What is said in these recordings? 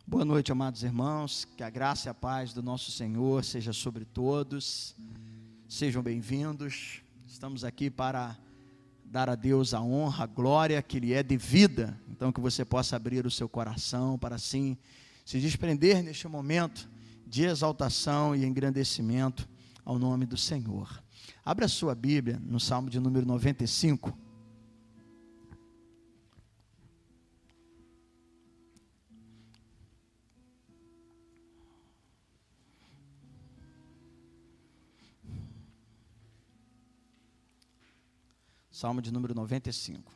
Boa noite, amados irmãos, que a graça e a paz do nosso Senhor seja sobre todos, sejam bem-vindos. Estamos aqui para dar a Deus a honra, a glória que lhe é devida, então que você possa abrir o seu coração para assim se desprender neste momento de exaltação e engrandecimento ao nome do Senhor. Abra a sua Bíblia no Salmo de número 95. Salmo de número 95.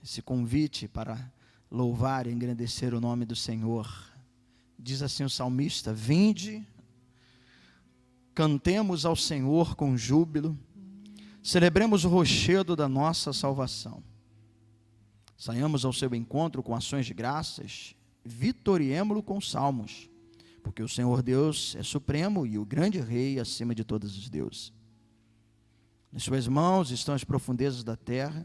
Esse convite para louvar e engrandecer o nome do Senhor. Diz assim o salmista: vinde, cantemos ao Senhor com júbilo, celebremos o rochedo da nossa salvação. Saiamos ao seu encontro com ações de graças, vitoriemo-lo com salmos, porque o Senhor Deus é supremo e o grande Rei acima de todos os deuses. Em suas mãos estão as profundezas da terra,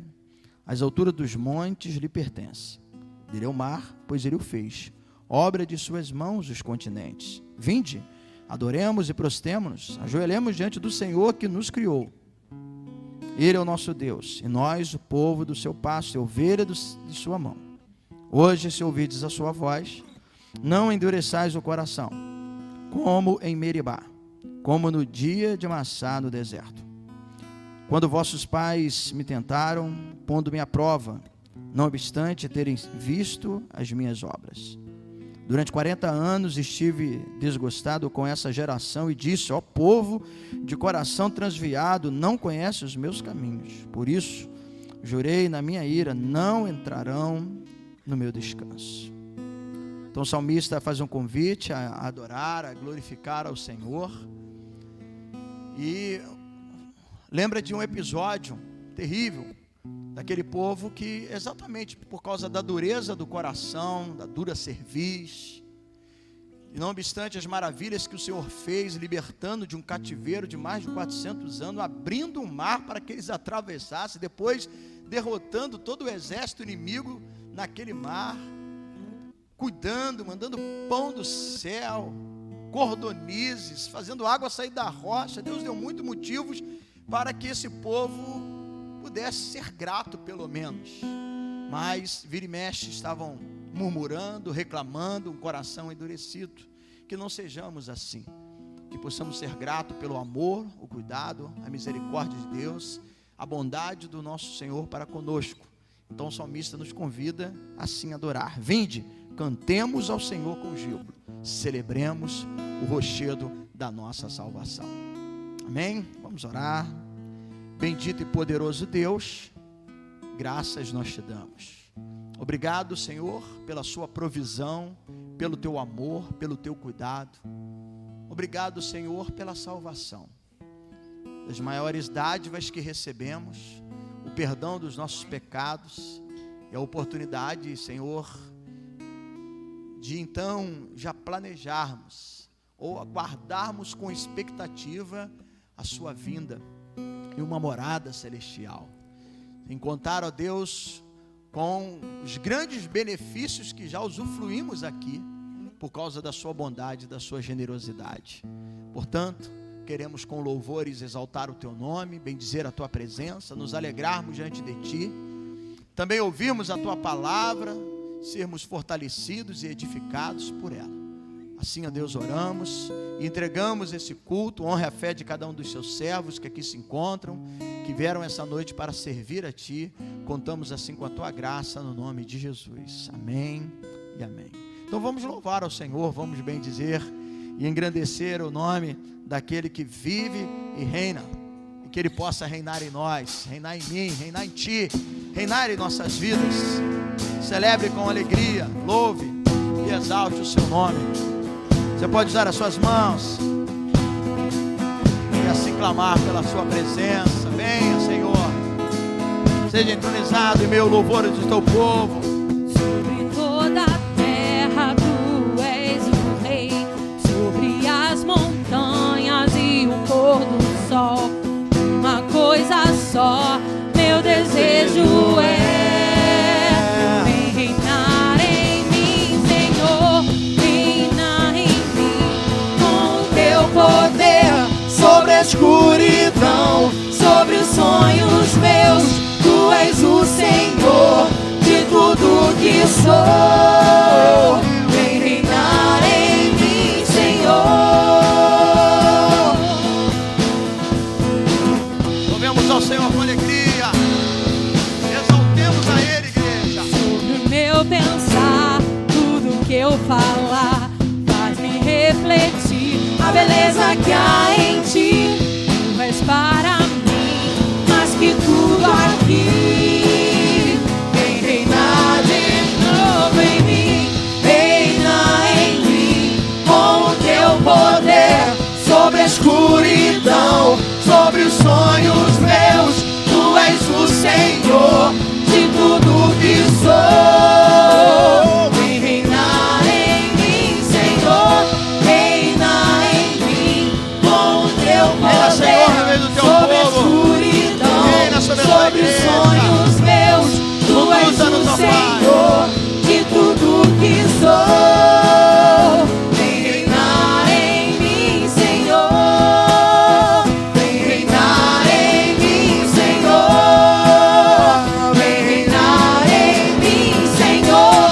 as alturas dos montes lhe pertencem. Dele é o mar, pois ele o fez, obra de suas mãos os continentes. Vinde, adoremos e prostemo-nos, ajoelhemos diante do Senhor que nos criou. Ele é o nosso Deus, e nós, o povo do seu pasto, e ovelha de sua mão. Hoje, se ouvides a sua voz, não endureçais o coração, como em Meribá, como no dia de Massá no deserto. Quando vossos pais me tentaram, pondo-me à prova, não obstante terem visto as minhas obras. Durante 40 anos estive desgostado com essa geração e disse: ó povo de coração transviado, não conhece os meus caminhos. Por isso, jurei na minha ira, não entrarão no meu descanso. Então o salmista faz um convite a adorar, a glorificar ao Senhor. E lembra de um episódio terrível daquele povo que, exatamente por causa da dureza do coração, da dura cerviz, e não obstante as maravilhas que o Senhor fez, libertando de um cativeiro de mais de 400 anos, abrindo um mar para que eles atravessassem, depois derrotando todo o exército inimigo naquele mar, cuidando, mandando pão do céu, cordonizes, fazendo água sair da rocha. Deus deu muitos motivos para que esse povo pudesse ser grato pelo menos, mas vira e mexe estavam murmurando, reclamando, um coração endurecido. Que não sejamos assim, que possamos ser gratos pelo amor, o cuidado, a misericórdia de Deus, a bondade do nosso Senhor para conosco. Então o salmista nos convida assim a adorar. Vinde, cantemos ao Senhor com júbilo, celebremos o rochedo da nossa salvação. Amém? Vamos orar. Bendito e poderoso Deus, graças nós te damos. Obrigado, Senhor, pela sua provisão, pelo teu amor, pelo teu cuidado. Obrigado, Senhor, pela salvação. Das maiores dádivas que recebemos, o perdão dos nossos pecados e a oportunidade, Senhor, de então já planejarmos ou aguardarmos com expectativa a sua vinda e uma morada celestial. Sem contar, ó Deus, com os grandes benefícios que já usufruímos aqui, por causa da sua bondade e da sua generosidade. Portanto, queremos com louvores exaltar o teu nome, bendizer a tua presença, nos alegrarmos diante de ti, também ouvirmos a tua palavra, sermos fortalecidos e edificados por ela. Assim, ó Deus, oramos e entregamos esse culto, honra a fé de cada um dos seus servos que aqui se encontram, que vieram essa noite para servir a Ti. Contamos assim com a Tua graça no nome de Jesus. Amém e amém. Então vamos louvar ao Senhor, vamos bendizer e engrandecer o nome daquele que vive e reina, e que Ele possa reinar em nós, reinar em mim, reinar em Ti, reinar em nossas vidas. Celebre com alegria, louve e exalte o seu nome. Você pode usar as suas mãos e assim clamar pela sua presença. Venha, Senhor, seja entronizado em meio ao louvor do teu povo. Sobre toda a terra tu és o Rei, sobre as montanhas só meu desejo é. Vem reinar em mim, Senhor, reina em mim com o teu poder sobre a escuridão, sobre os sonhos meus. Tu és o Senhor de tudo que sou. Vem reinar em mim, Senhor. Louvemos ao Senhor com alegria. Exaltemos a Ele, igreja. Sobre o meu pensar, tudo que eu falar faz-me refletir a beleza que há em ti. Tu és para mim mais que tudo aqui. Vem reinar de novo em mim, reina em mim com o teu poder sobre a escuridão, sobre os sonhos meus. Tu és o Senhor de tudo que sou. Vem reinar em mim, Senhor, reina em mim com o teu Reina, Senhor, no meio do poder teu sobre a povo. escuridão, Reina sobre a tua sobre os igreja. sonhos meus. Tu és Usa-nos, o ó Pai. Senhor de tudo que sou. Vem reinar em mim, Senhor. Vem reinar em mim, Senhor. Vem reinar em mim, Senhor.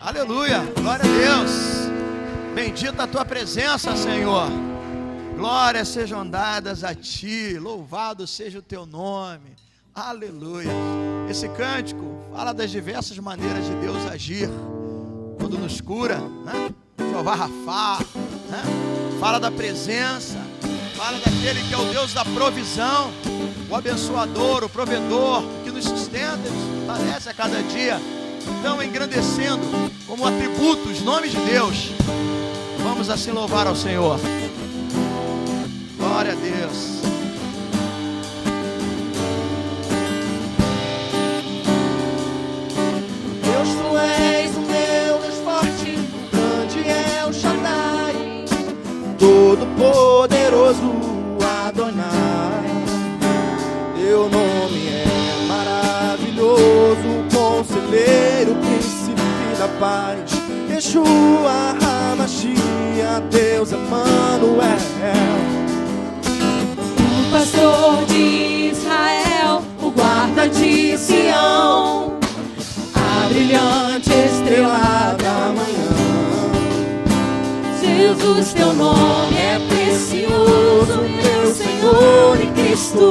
Aleluia, glória a Deus. Bendita a tua presença, Senhor. Glórias sejam dadas a ti, louvado seja o teu nome. Aleluia. Esse cântico fala das diversas maneiras de Deus agir quando nos cura, né? Jeová Rafá, né? Fala da presença, fala daquele que é o Deus da provisão, o abençoador, o provedor, que nos sustenta, nos parece a cada dia. Então, engrandecendo como atributo os nomes de Deus, vamos assim louvar ao Senhor. Glória a Deus. Deus, tu és o meu Deus forte, grande é o Shaddai, todo poderoso Adonai. Teu nome é maravilhoso, conselheiro, príncipe da paz, Yeshua HaMashiach, Deus Emmanuel. O pastor de Israel, o guarda de Sião, a brilhante estrela da manhã. Jesus, teu nome é precioso, meu Senhor e Cristo.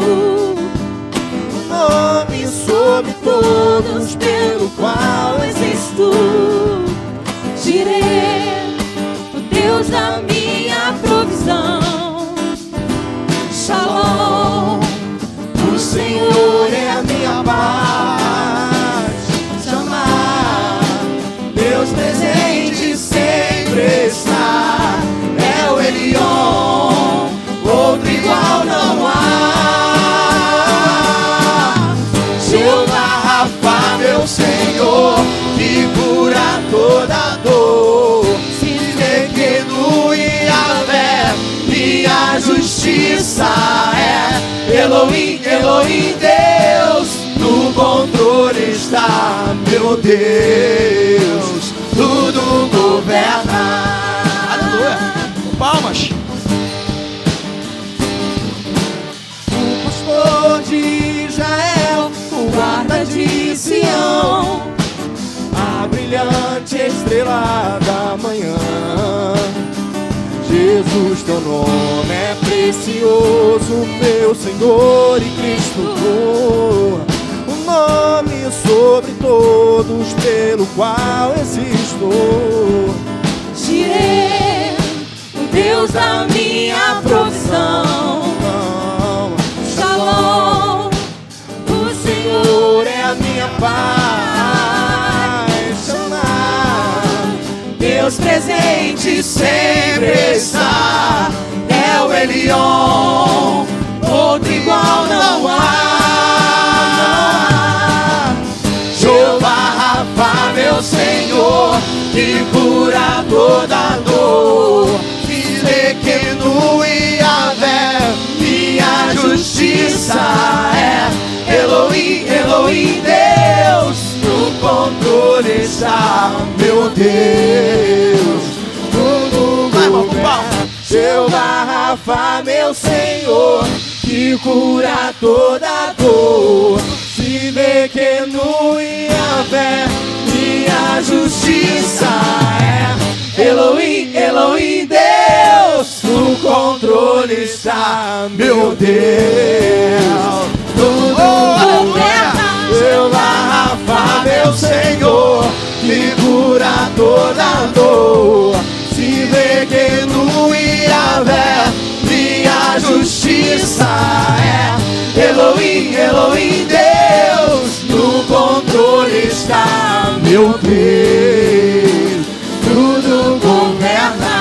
O nome sobre todos pelo qual existo. Jireh, o Deus da minha provisão. Shalom, O Senhor é a minha paz. Chamar, Deus presente sempre está. É o Elion, outro igual não há. Jeová Rafá, meu Senhor, que cura toda dor. Sinequenu e Yahvé, minha justiça é. Elohim, Elohim, Deus, no controle está, meu Deus, tudo governa. Aleluia. Com palmas. O pastor de Israel, o guarda de Sião, a brilhante estrela da manhã. Jesus, teu nome é precioso, meu Senhor e Cristo. O nome sobre todos pelo qual existo. Jireh, o Deus da minha provisão. Shalom, o Senhor É a minha paz. Chamar, Deus presente sempre está. É o Elion, outro igual não há. Jeová Rafá, meu Senhor, que cura toda dor. Sinequenu e Yahvé, minha justiça é. Jeová Rafa, meu Senhor, que cura toda dor. Se vê que no Yahvé minha justiça é. Elohim, Elohim, Deus, no controle está, meu Deus. Tudo governa. Jeová Rafa, meu Senhor, que cura toda dor. Se vê que no Yahvé minha justiça é. Elohim, Elohim, Deus, no controle está, meu Deus. Tudo governa,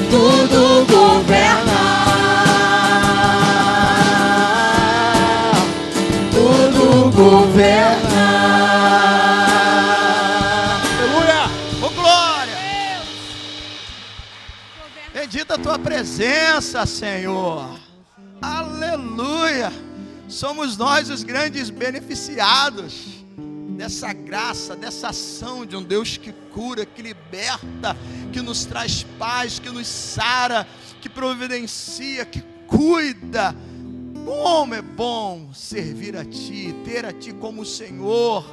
tudo governa, tudo governa. Aleluia! Oh, glória! Bendita a tua presença, Senhor. Aleluia! Somos nós os grandes beneficiados dessa graça, dessa ação de um Deus que cura, que liberta, que nos traz paz, que nos sara, que providencia, que cuida. Como é bom servir a Ti, ter a Ti como Senhor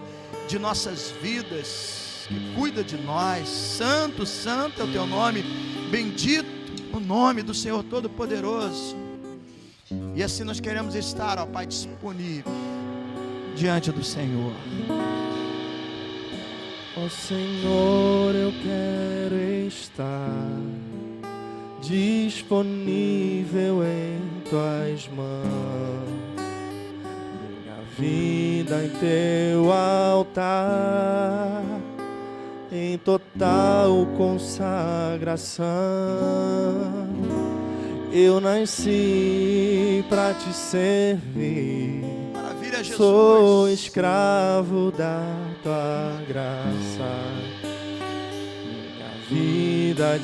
de nossas vidas, que cuida de nós. Santo, santo é o Teu nome, bendito o nome do Senhor Todo-Poderoso. E assim nós queremos estar, ó Pai, disponível diante do Senhor. Ó Senhor, eu quero estar disponível em Tuas mãos. Minha vida em Teu altar, em total consagração. Eu nasci para Te servir. Maravilha, Jesus. Sou escravo da Tua graça. Minha vida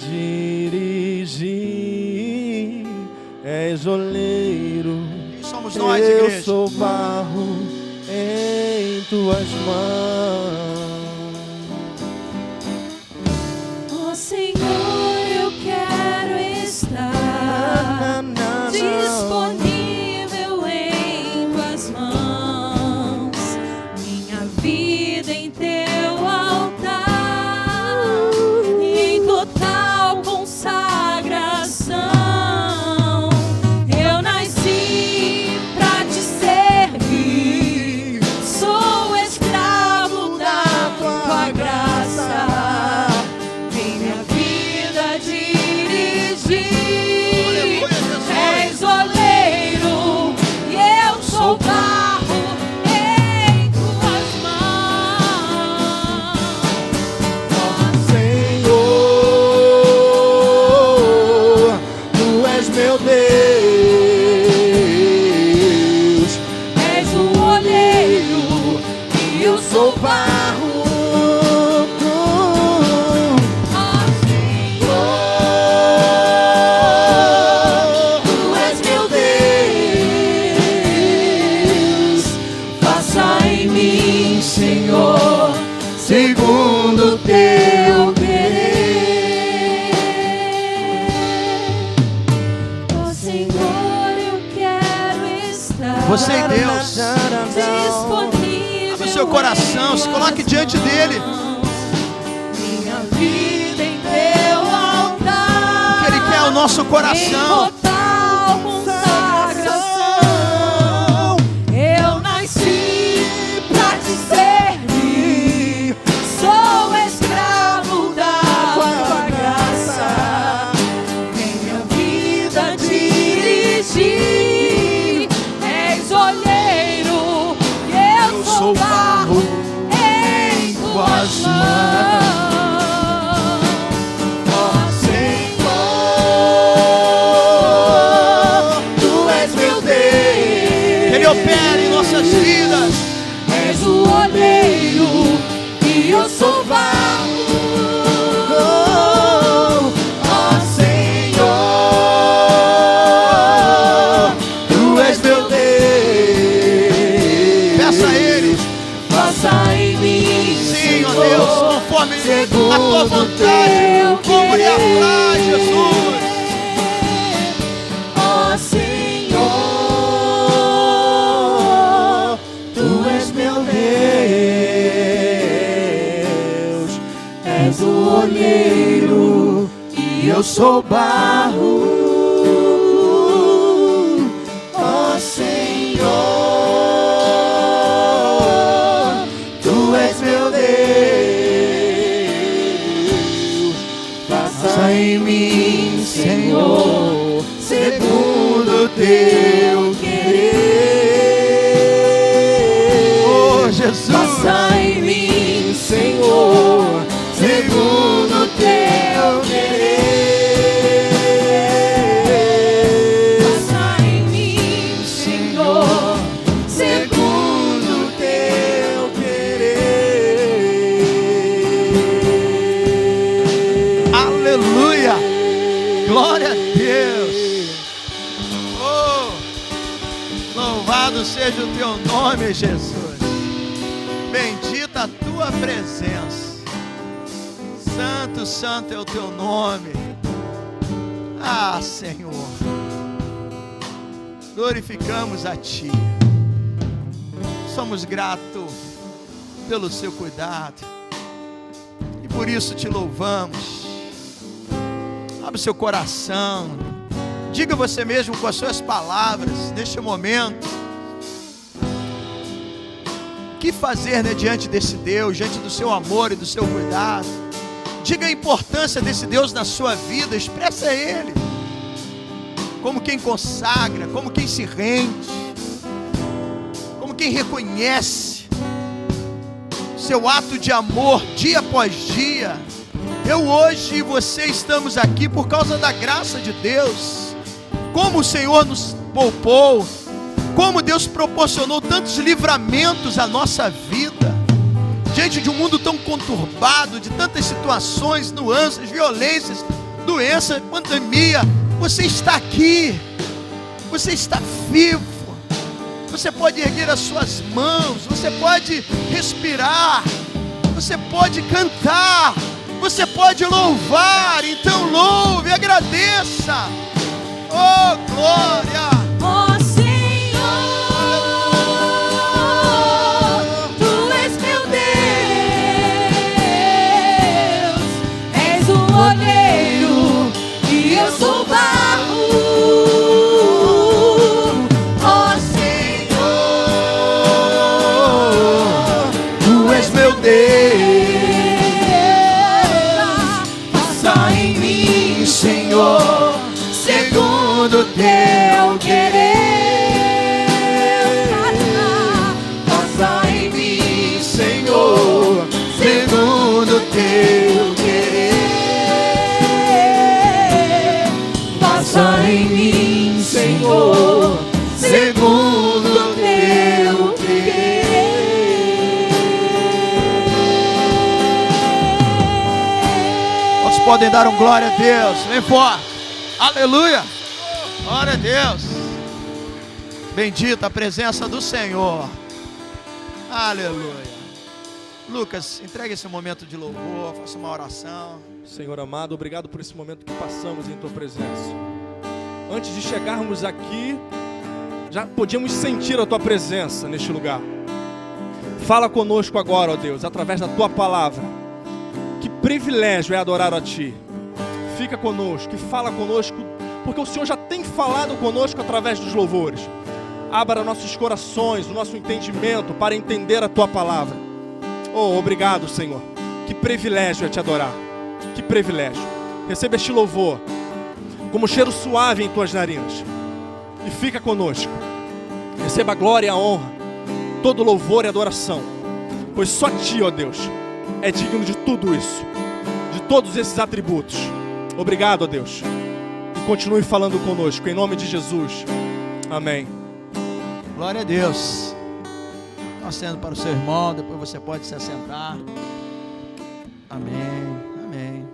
dirigir. És oleiro. Quem somos nós, eu igreja? sou barro em Tuas mãos. Ó Senhor, eu quero estar disponível em Tuas mãos. Minha vida em Teu altar, em total consagração. Eu nasci pra Te servir. Sou escravo da Tua graça. Minha vida dirigir. És oleiro e eu sou barro em Tuas mãos. Senhor, Tu és meu Deus. És o oleiro e eu sou barro. Tu és meu Deus. Faça em mim, Senhor, Segundo Teu querer. Ó Senhor, eu quero estar Você e Deus. disponível. Abra o seu coração, se coloque diante dele. Minha vida em Teu altar. O que Ele quer é o nosso Em coração. total consagração. Eu nasci pra Te servir. Sou escravo da Tua graça. Minha vida dirigir. És olheiro e eu sou barro em Tuas mãos. Ó Senhor, eu sou barro, ó Senhor, Tu és meu Deus, faça em mim, Senhor, segundo Teu querer. Oh, Jesus. Faça em mim, Senhor, segundo Teu querer. Faça em mim, Senhor, Segundo Teu querer. Aleluia. Glória a Deus. Oh, louvado seja o Teu nome, Jesus. Bendita a Tua presença. Santo, santo é o Teu nome. Ah, Senhor, glorificamos a Ti. Somos gratos pelo Seu cuidado e por isso Te louvamos. Abre o seu coração, diga você mesmo com as suas palavras neste momento. O que fazer, né, diante desse Deus, diante do seu amor e do seu cuidado? Diga a importância desse Deus na sua vida, expressa a Ele como quem consagra, como quem se rende, como quem reconhece seu ato de amor dia após dia. Eu hoje e você estamos aqui por causa da graça de Deus. Como o Senhor nos poupou, como Deus proporcionou tantos livramentos à nossa vida, diante de um mundo tão conturbado, de tantas situações, nuances, violências, doença, pandemia. Você está aqui, você está vivo, você pode erguer as suas mãos, você pode respirar, você pode cantar, você pode louvar. Então louve, agradeça. Oh, glória! ó Senhor, Tu és meu Deus, és o olheiro e eu sou barro, ó Senhor, Tu és meu Deus, faça em mim, Senhor, segundo Teu querer. Faça em mim, Senhor, segundo Teu querer. Faça em mim, Senhor, segundo Teu querer. Quantos podem dar um glória a Deus? Vem forte. Aleluia. Glória a Deus. Bendita a presença do Senhor. Aleluia. Lucas, entregue esse momento de louvor, faça uma oração. Senhor amado, obrigado por esse momento que passamos em Tua presença. Antes de chegarmos aqui, já podíamos sentir a Tua presença neste lugar. Fala conosco agora, ó Deus, através da Tua palavra. Que privilégio é adorar a Ti. Fica conosco e fala conosco, porque o Senhor já tem falado conosco através dos louvores. Abra nossos corações, o nosso entendimento para entender a Tua palavra. Oh, obrigado, Senhor. Que privilégio é Te adorar. Que privilégio. Receba este louvor como cheiro suave em Tuas narinas. E fica conosco. Receba a glória e a honra, todo louvor e adoração. Pois só Ti, ó Deus, é digno de tudo isso, de todos esses atributos. Obrigado, ó Deus. E continue falando conosco, em nome de Jesus. Amém. Glória a Deus. Acendo para o seu irmão, depois você pode se assentar. Amém, amém.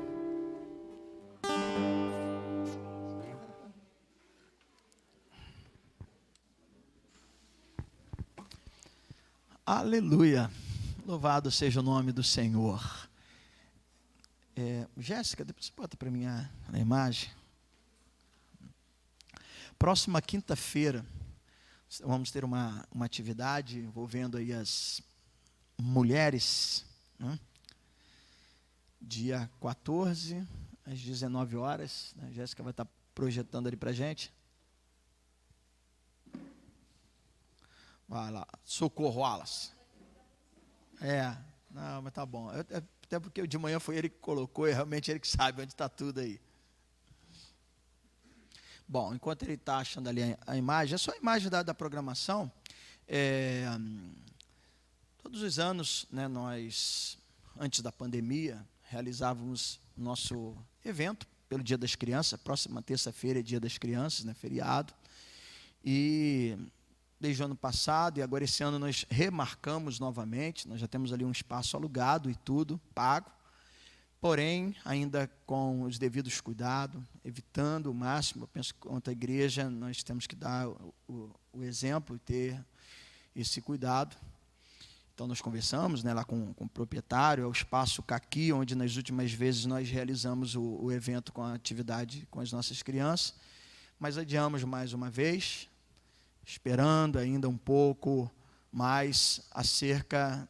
Aleluia. Louvado seja o nome do Senhor. Jéssica, depois você bota para mim a imagem. Próxima quinta-feira vamos ter uma atividade envolvendo aí as mulheres, né? Dia 14, às 19 horas. A Jéssica vai estar projetando ali para a gente. Vai lá, Socorro Wallace. Não, mas tá bom. Até porque de manhã foi ele que colocou e realmente ele que sabe onde está tudo aí. Bom, enquanto ele está achando ali a imagem, é só a imagem da programação. Todos os anos, né, nós, antes da pandemia, realizávamos nosso evento pelo Dia das Crianças. Próxima terça-feira é Dia das Crianças, né, feriado. E desde o ano passado e agora esse ano nós remarcamos novamente. Nós já temos ali um espaço alugado e tudo, pago. Porém, ainda com os devidos cuidados, evitando o máximo. Eu penso que, quanto à igreja, nós temos que dar o exemplo e ter esse cuidado. Então, nós conversamos, né, lá com o proprietário, é o Espaço Caqui, onde nas últimas vezes nós realizamos o evento com a atividade com as nossas crianças. Mas adiamos mais uma vez, esperando ainda um pouco mais acerca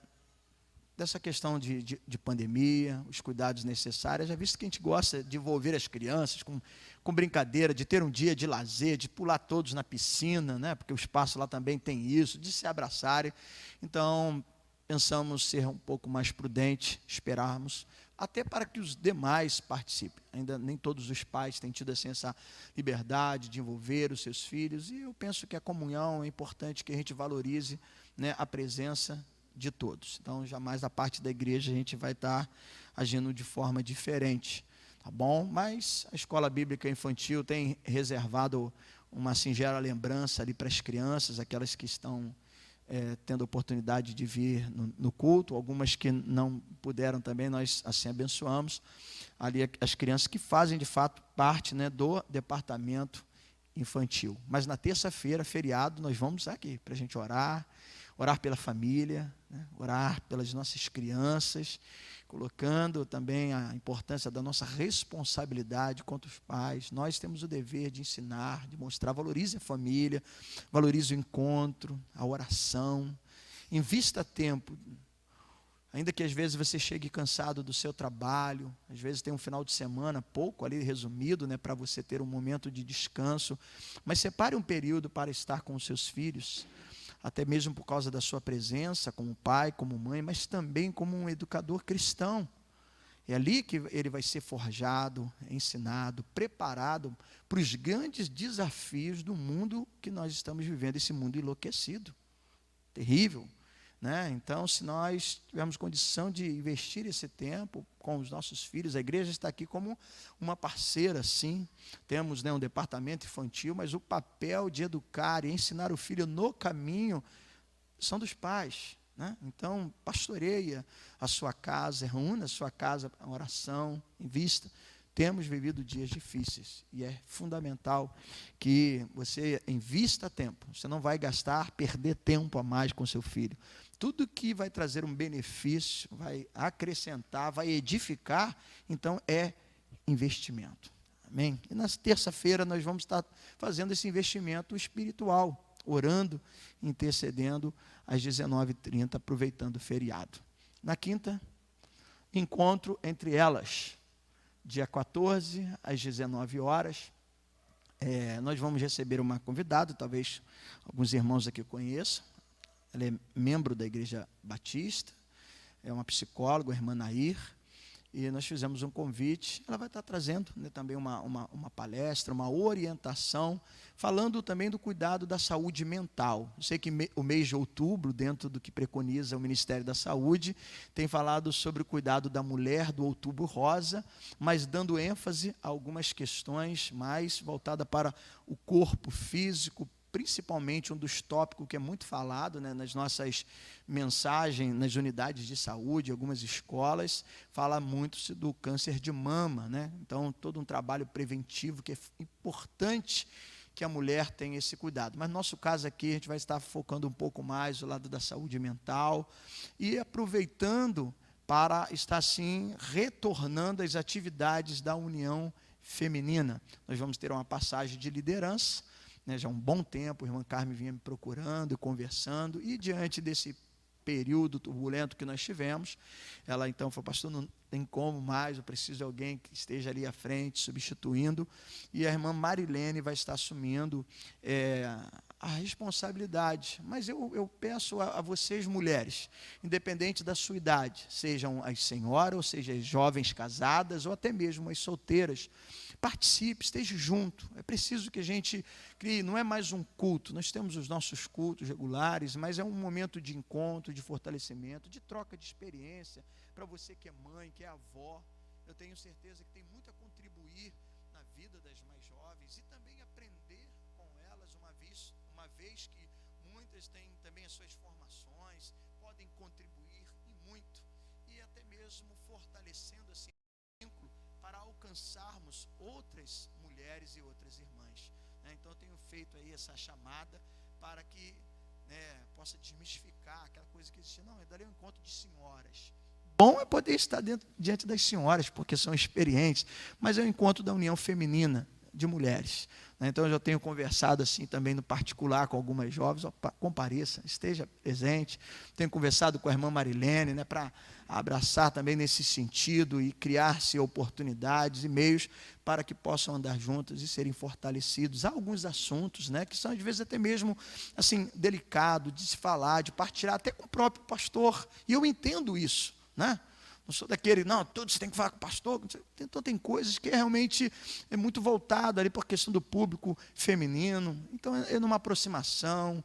dessa questão de pandemia, os cuidados necessários. Já visto que a gente gosta de envolver as crianças com brincadeira, de ter um dia de lazer, de pular todos na piscina, né? Porque o espaço lá também tem isso, de se abraçarem. Então, pensamos ser um pouco mais prudente, esperarmos, até para que os demais participem. Ainda nem todos os pais têm tido assim, essa liberdade de envolver os seus filhos, e eu penso que a comunhão é importante que a gente valorize, né, a presença de todos. Então, jamais da parte da igreja a gente vai estar agindo de forma diferente, tá bom? Mas a Escola Bíblica Infantil tem reservado uma singela lembrança ali para as crianças, aquelas que estão tendo a oportunidade de vir no culto, algumas que não puderam também, nós assim abençoamos ali as crianças que fazem de fato parte, né, do departamento infantil. Mas na terça-feira, feriado, nós vamos aqui para a gente orar pela família, né? Orar pelas nossas crianças, colocando também a importância da nossa responsabilidade contra os pais. Nós temos o dever de ensinar, de mostrar, valorize a família, valorize o encontro, a oração, invista tempo, ainda que às vezes você chegue cansado do seu trabalho, às vezes tem um final de semana pouco ali resumido, né, para você ter um momento de descanso, mas separe um período para estar com os seus filhos, até mesmo por causa da sua presença como pai, como mãe, mas também como um educador cristão. É ali que ele vai ser forjado, ensinado, preparado para os grandes desafios do mundo que nós estamos vivendo, esse mundo enlouquecido, terrível, né? Então, se nós tivermos condição de investir esse tempo com os nossos filhos, a igreja está aqui como uma parceira, sim. Temos, né, um departamento infantil, mas o papel de educar e ensinar o filho no caminho são dos pais, né? Então, pastoreia a sua casa, reúna a sua casa a oração, invista. Temos vivido dias difíceis e é fundamental que você invista tempo. Você não vai gastar, perder tempo a mais com seu filho. Tudo que vai trazer um benefício, vai acrescentar, vai edificar, então é investimento. Amém? E na terça-feira nós vamos estar fazendo esse investimento espiritual, orando, intercedendo às 19h30, aproveitando o feriado. Na quinta, encontro entre elas, dia 14, às 19 horas. Nós vamos receber uma convidada, talvez alguns irmãos aqui conheçam. Ela é membro da Igreja Batista, é uma psicóloga, a irmã Nair, e nós fizemos um convite. Ela vai estar trazendo, né, também uma palestra, uma orientação, falando também do cuidado da saúde mental. Eu sei que o mês de outubro, dentro do que preconiza o Ministério da Saúde, tem falado sobre o cuidado da mulher, do Outubro Rosa, mas dando ênfase a algumas questões mais voltadas para o corpo físico, principalmente um dos tópicos que é muito falado, né, nas nossas mensagens, nas unidades de saúde, algumas escolas, fala muito do câncer de mama, né? Então, todo um trabalho preventivo que é importante que a mulher tenha esse cuidado. Mas no nosso caso aqui, a gente vai estar focando um pouco mais no lado da saúde mental e aproveitando para estar, assim, retornando às atividades da União Feminina. Nós vamos ter uma passagem de liderança, né, já há um bom tempo, a irmã Carmen vinha me procurando e conversando, e diante desse período turbulento que nós tivemos, ela então falou: pastor, tem como mais, eu preciso de alguém que esteja ali à frente, substituindo, e a irmã Marilene vai estar assumindo a responsabilidade. Mas eu peço a vocês, mulheres, independente da sua idade, sejam as senhoras, ou seja, as jovens casadas, ou até mesmo as solteiras, participe, esteja junto. É preciso que a gente crie, não é mais um culto, nós temos os nossos cultos regulares, mas é um momento de encontro, de fortalecimento, de troca de experiência. Para você que é mãe, que é avó, eu tenho certeza que tem muito a contribuir na vida das mais jovens e também aprender com elas, uma vez que muitas têm também as suas formações, podem contribuir e muito, e até mesmo fortalecendo assim o vínculo para alcançarmos outras mulheres e outras irmãs, né? Então eu tenho feito aí essa chamada para que, né, possa desmistificar aquela coisa que existe. Não, é dali um encontro de senhoras. Bom é poder estar diante das senhoras, porque são experientes, mas é um encontro da união feminina de mulheres, né? Então eu já tenho conversado assim também no particular com algumas jovens, compareça, esteja presente. Tenho conversado com a irmã Marilene, né, para abraçar também nesse sentido e criar-se oportunidades e meios para que possam andar juntas e serem fortalecidos. Há alguns assuntos, né, que são às vezes até mesmo assim delicados de se falar, de partilhar até com o próprio pastor, e eu entendo isso, né? Não sou daquele, não, tudo você tem que falar com o pastor. Então tem coisas que realmente é muito voltado ali para a questão do público feminino. Então é numa aproximação,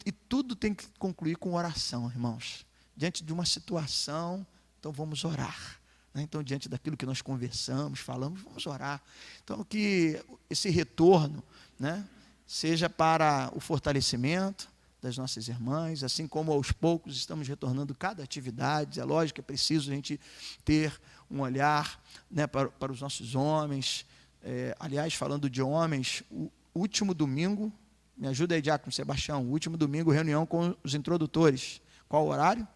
e tudo tem que concluir com oração, irmãos. Diante de uma situação, então vamos orar, né? Então, diante daquilo que nós conversamos, falamos, vamos orar. Então, que esse retorno, né, seja para o fortalecimento das nossas irmãs, assim como aos poucos estamos retornando cada atividade. É lógico que é preciso a gente ter um olhar, né, para os nossos homens. Aliás, falando de homens, o último domingo, me ajuda aí, Diácono Sebastião, o último domingo, reunião com os introdutores. Qual o horário?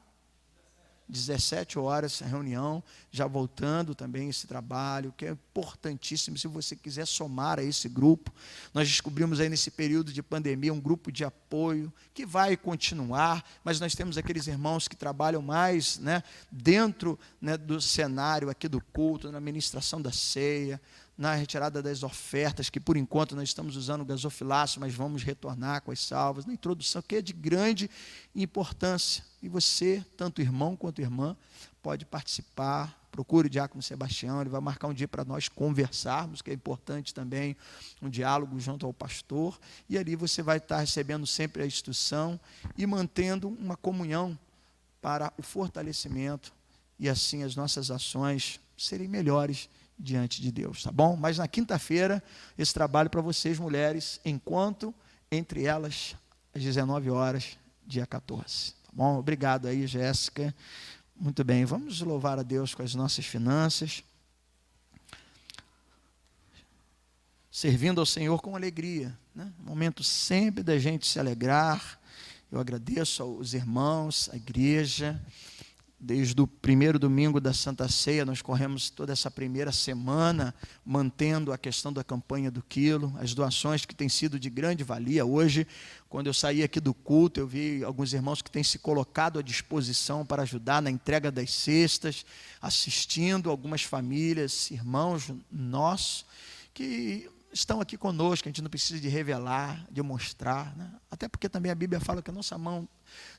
17 horas, a reunião, já voltando também esse trabalho, que é importantíssimo. Se você quiser somar a esse grupo, nós descobrimos aí nesse período de pandemia um grupo de apoio, que vai continuar, mas nós temos aqueles irmãos que trabalham mais, né, dentro, né, do cenário aqui do culto, na ministração da ceia, na retirada das ofertas, que por enquanto nós estamos usando o gasofilácio, mas vamos retornar com as salvas, na introdução, que é de grande importância. E você, tanto irmão quanto irmã, pode participar. Procure o Diácono Sebastião, ele vai marcar um dia para nós conversarmos, que é importante também, um diálogo junto ao pastor, e ali você vai estar recebendo sempre a instrução e mantendo uma comunhão para o fortalecimento, e assim as nossas ações serem melhores diante de Deus, tá bom? Mas na quinta-feira, esse trabalho para vocês, mulheres, enquanto entre elas, às 19 horas, dia 14, tá bom? Obrigado aí, Jéssica. Muito bem, vamos louvar a Deus com as nossas finanças, servindo ao Senhor com alegria, né? Momento sempre da gente se alegrar. Eu agradeço aos irmãos, à igreja. Desde o primeiro domingo da Santa Ceia, nós corremos toda essa primeira semana, mantendo a questão da campanha do quilo, as doações que têm sido de grande valia. Hoje, quando eu saí aqui do culto, eu vi alguns irmãos que têm se colocado à disposição para ajudar na entrega das cestas, assistindo algumas famílias, irmãos nossos, que estão aqui conosco. A gente não precisa de revelar, de mostrar, né? Até porque também a Bíblia fala que a nossa mão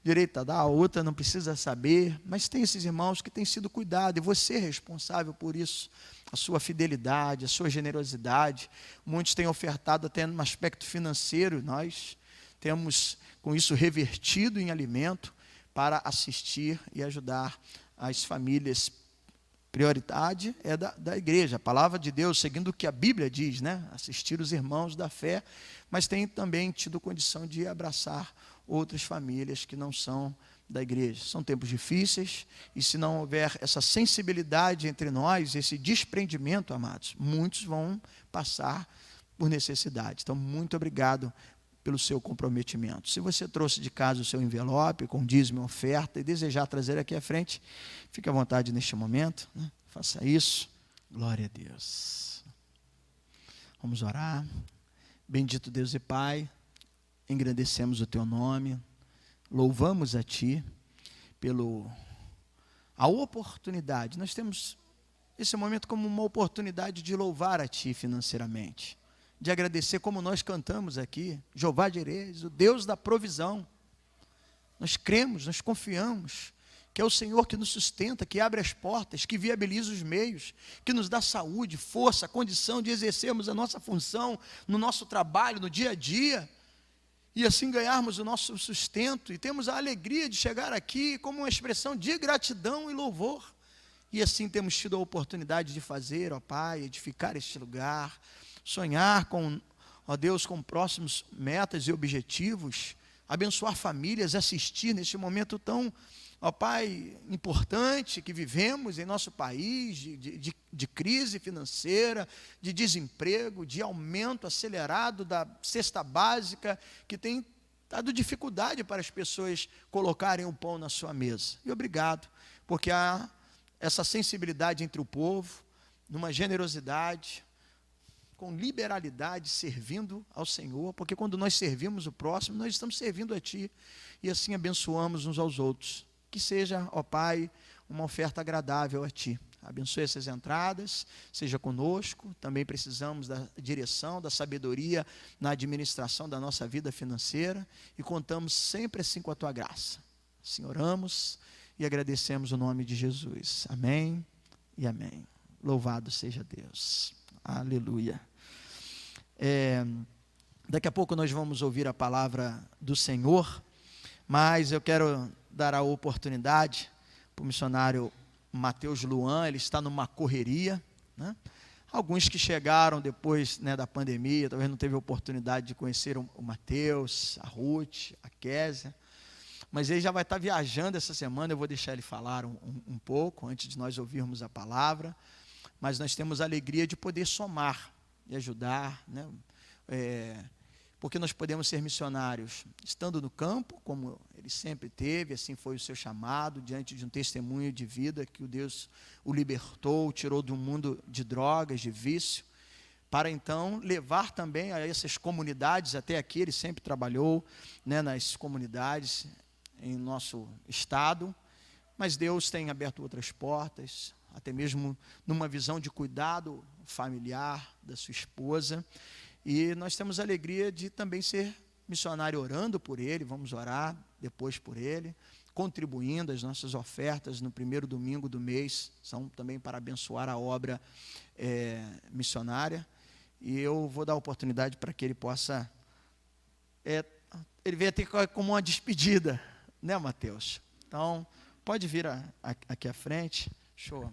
direita dá, a outra não precisa saber, mas tem esses irmãos que têm sido cuidados, e você é responsável por isso, a sua fidelidade, a sua generosidade. Muitos têm ofertado até no aspecto financeiro, nós temos com isso revertido em alimento para assistir e ajudar as famílias. Prioridade é da igreja, a palavra de Deus, seguindo o que a Bíblia diz, né? Assistir os irmãos da fé, mas tem também tido condição de abraçar outras famílias que não são da igreja. São tempos difíceis, e se não houver essa sensibilidade entre nós, esse desprendimento, amados, muitos vão passar por necessidade. Então, muito obrigado pelo seu comprometimento. Se você trouxe de casa o seu envelope com dízimo e oferta e desejar trazer aqui à frente, fique à vontade neste momento, né? Faça isso. Glória a Deus. Vamos orar. Bendito Deus e Pai, engrandecemos o Teu nome, louvamos a Ti pelo a oportunidade. Nós temos esse momento como uma oportunidade de louvar a Ti financeiramente, de agradecer, como nós cantamos aqui, Jeová Jireh, o Deus da provisão. Nós cremos, nós confiamos que é o Senhor que nos sustenta, que abre as portas, que viabiliza os meios, que nos dá saúde, força, condição de exercermos a nossa função no nosso trabalho, no dia a dia, e assim ganharmos o nosso sustento, e temos a alegria de chegar aqui como uma expressão de gratidão e louvor, e assim temos tido a oportunidade de fazer, ó Pai, edificar este lugar, sonhar com, ó Deus, com próximos metas e objetivos, abençoar famílias, assistir neste momento tão, ó Pai, importante que vivemos em nosso país, de crise financeira, de desemprego, de aumento acelerado da cesta básica, que tem dado dificuldade para as pessoas colocarem o pão na sua mesa. E obrigado, porque há essa sensibilidade entre o povo, numa generosidade, com liberalidade, servindo ao Senhor, porque quando nós servimos o próximo, nós estamos servindo a Ti, e assim abençoamos uns aos outros. Que seja, ó Pai, uma oferta agradável a Ti. Abençoe essas entradas, seja conosco. Também precisamos da direção, da sabedoria na administração da nossa vida financeira e contamos sempre assim com a Tua graça. Assim oramos e agradecemos o nome de Jesus. Amém e amém. Louvado seja Deus. Aleluia. Daqui a pouco nós vamos ouvir a palavra do Senhor, mas eu quero dar a oportunidade para o missionário Mateus Luan. Ele está numa correria, né? Alguns que chegaram depois, né, da pandemia, talvez não teve a oportunidade de conhecer o Mateus, a Ruth, a Késia, mas ele já vai estar viajando essa semana. Eu vou deixar ele falar um pouco, antes de nós ouvirmos a palavra, mas nós temos a alegria de poder somar e ajudar, né? Porque nós podemos ser missionários estando no campo, como ele sempre teve, assim foi o seu chamado, diante de um testemunho de vida que o Deus o libertou, tirou do mundo de drogas, de vício, para então levar também a essas comunidades. Até aqui ele sempre trabalhou, né, nas comunidades em nosso estado, mas Deus tem aberto outras portas, até mesmo numa visão de cuidado familiar da sua esposa. E nós temos a alegria de também ser missionário orando por ele. Vamos orar depois por ele, contribuindo as nossas ofertas no primeiro domingo do mês, são também para abençoar a obra missionária. E eu vou dar a oportunidade para que ele possa, ele venha ter como uma despedida, né, Mateus? Então, pode vir aqui à frente. Show.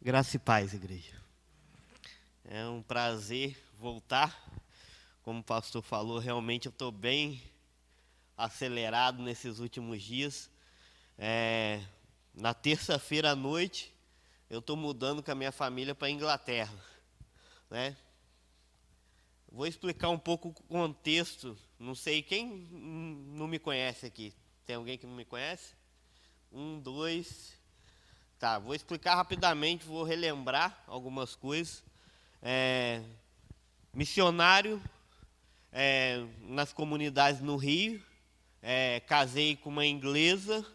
Graça e paz, igreja. É um prazer voltar. Como o pastor falou, realmente eu estou bem acelerado nesses últimos dias. Na terça-feira à noite, eu estou mudando com a minha família para a Inglaterra, né? Vou explicar um pouco o contexto. Não sei quem não me conhece aqui. Tem alguém que não me conhece? 1, 2... Tá, vou explicar rapidamente, vou relembrar algumas coisas. Missionário nas comunidades no Rio. Casei com uma inglesa,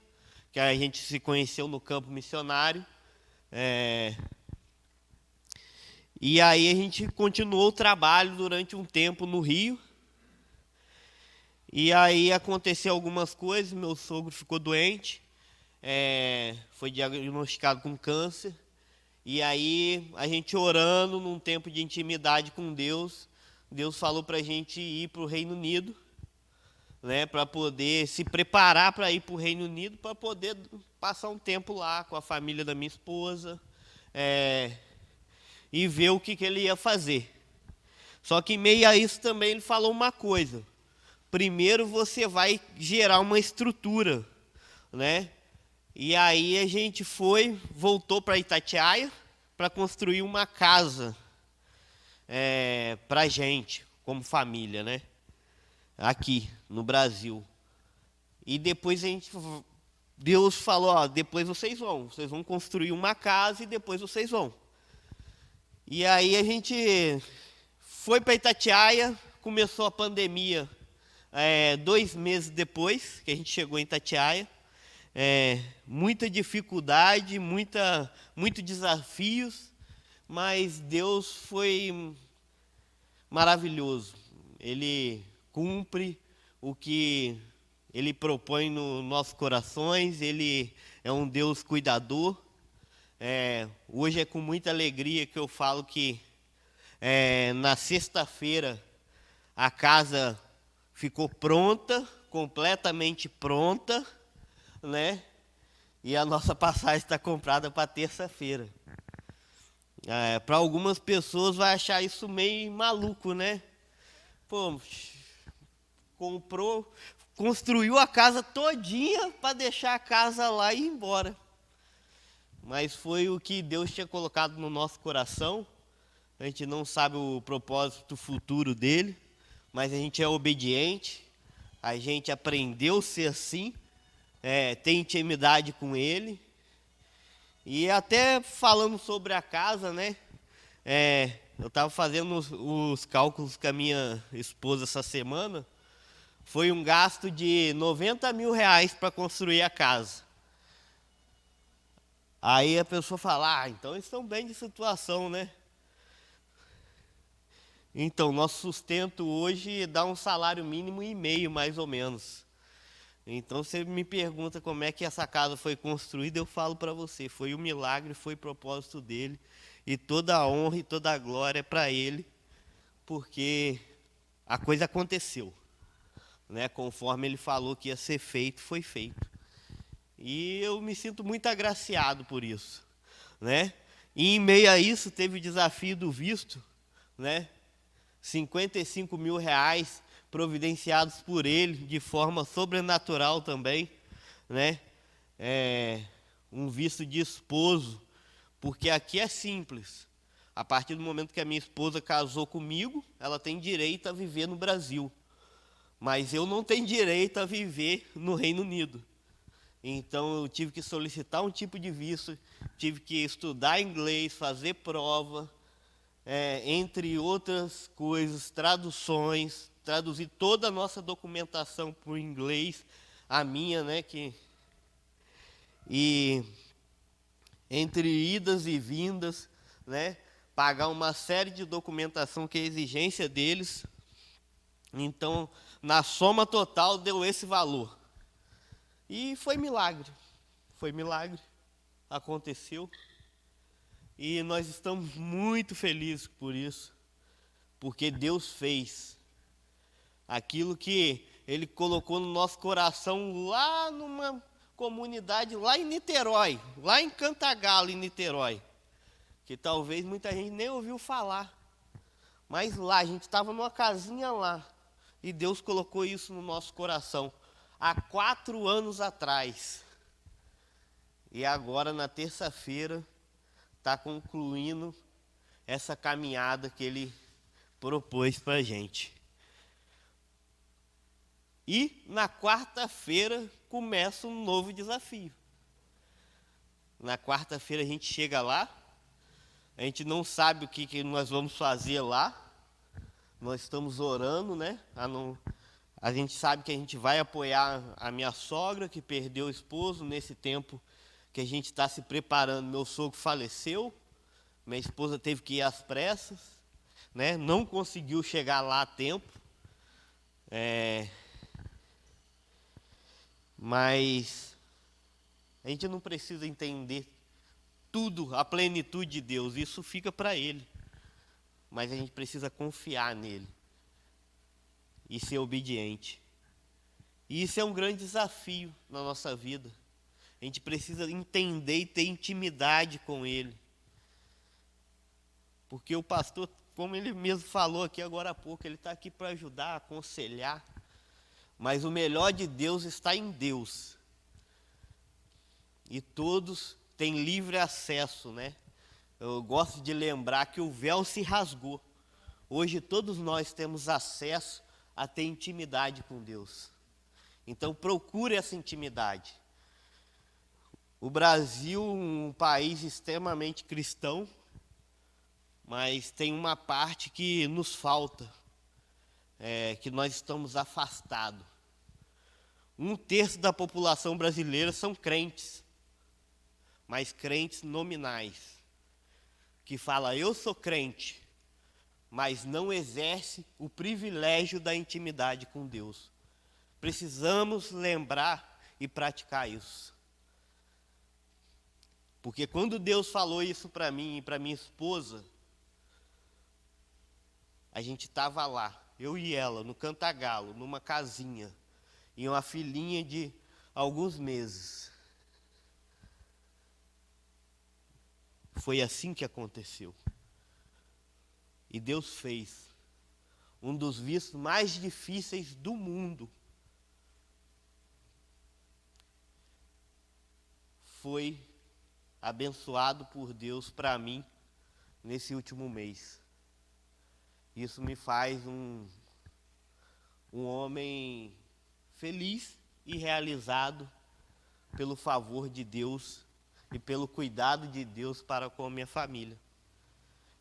que a gente se conheceu no campo missionário. E aí a gente continuou o trabalho durante um tempo no Rio. E aí aconteceu algumas coisas, meu sogro ficou doente. Foi diagnosticado com câncer, e aí a gente orando num tempo de intimidade com Deus, Deus falou para a gente ir para o Reino Unido, né, para poder se preparar para ir para o Reino Unido, para poder passar um tempo lá com a família da minha esposa, e ver o que ele ia fazer. Só que em meio a isso também ele falou uma coisa: primeiro você vai gerar uma estrutura, né? E aí a gente voltou para Itatiaia para construir uma casa para a gente, como família, né? Aqui no Brasil. E depois a gente Deus falou, ó, depois vocês vão construir uma casa e depois vocês vão. E aí a gente foi para Itatiaia, começou a pandemia 2 meses depois que a gente chegou em Itatiaia. Muita dificuldade, muitos desafios, mas Deus foi maravilhoso. Ele cumpre o que Ele propõe nos nossos corações, Ele é um Deus cuidador. Hoje é com muita alegria que eu falo que na sexta-feira a casa ficou pronta, completamente pronta, né? E a nossa passagem está comprada para terça-feira. Para algumas pessoas vai achar isso meio maluco, né? Pô, construiu a casa todinha para deixar a casa lá e ir embora. Mas foi o que Deus tinha colocado no nosso coração. A gente não sabe o propósito futuro dele, mas a gente é obediente, a gente aprendeu a ser assim, tem intimidade com ele. E até falando sobre a casa, né? Eu estava fazendo os cálculos com a minha esposa essa semana. Foi um gasto de R$90 mil para construir a casa. Aí a pessoa fala, então eles estão bem de situação, né? Então, nosso sustento hoje dá um salário mínimo e meio, mais ou menos. Então, você me pergunta como é que essa casa foi construída, eu falo para você, foi um milagre, foi propósito dele, e toda a honra e toda a glória é para ele, porque a coisa aconteceu, né? Conforme ele falou que ia ser feito, foi feito. E eu me sinto muito agraciado por isso, né? E em meio a isso teve o desafio do visto, né? R$55 mil providenciados por ele de forma sobrenatural também, né? Um visto de esposo, porque aqui é simples. A partir do momento que a minha esposa casou comigo, ela tem direito a viver no Brasil, mas eu não tenho direito a viver no Reino Unido. Então eu tive que solicitar um tipo de visto, tive que estudar inglês, fazer prova, entre outras coisas, traduções, traduzir toda a nossa documentação para o inglês, a minha, né? E entre idas e vindas, né? Pagar uma série de documentação que é exigência deles. Então, na soma total, deu esse valor. E foi milagre, aconteceu. E nós estamos muito felizes por isso, porque Deus fez aquilo que Ele colocou no nosso coração lá numa comunidade, lá em Niterói, lá em Cantagalo, em Niterói, que talvez muita gente nem ouviu falar, mas lá, a gente estava numa casinha lá, e Deus colocou isso no nosso coração, há 4 anos atrás, e agora na terça-feira, está concluindo essa caminhada que Ele propôs para a gente. E na quarta-feira começa um novo desafio. Na quarta-feira a gente chega lá, a gente não sabe o que nós vamos fazer lá, nós estamos orando, né? A gente sabe que a gente vai apoiar a minha sogra, que perdeu o esposo nesse tempo que a gente está se preparando. Meu sogro faleceu, minha esposa teve que ir às pressas, né? Não conseguiu chegar lá a tempo, mas a gente não precisa entender tudo, a plenitude de Deus, isso fica para Ele, mas a gente precisa confiar nele e ser obediente. E isso é um grande desafio na nossa vida. A gente precisa entender e ter intimidade com Ele. Porque o pastor, como ele mesmo falou aqui agora há pouco, ele está aqui para ajudar, aconselhar. Mas o melhor de Deus está em Deus. E todos têm livre acesso, né? Eu gosto de lembrar que o véu se rasgou. Hoje todos nós temos acesso a ter intimidade com Deus. Então procure essa intimidade. O Brasil, um país extremamente cristão, mas tem uma parte que nos falta, que nós estamos afastados. 1/3 da população brasileira são crentes, mas crentes nominais, que fala, eu sou crente, mas não exerce o privilégio da intimidade com Deus. Precisamos lembrar e praticar isso. Porque quando Deus falou isso para mim e para minha esposa, a gente estava lá, eu e ela, no Cantagalo, numa casinha, e uma filhinha de alguns meses. Foi assim que aconteceu. E Deus fez um dos vistos mais difíceis do mundo. Foi abençoado por Deus para mim nesse último mês. Isso me faz um homem feliz e realizado pelo favor de Deus e pelo cuidado de Deus para com a minha família.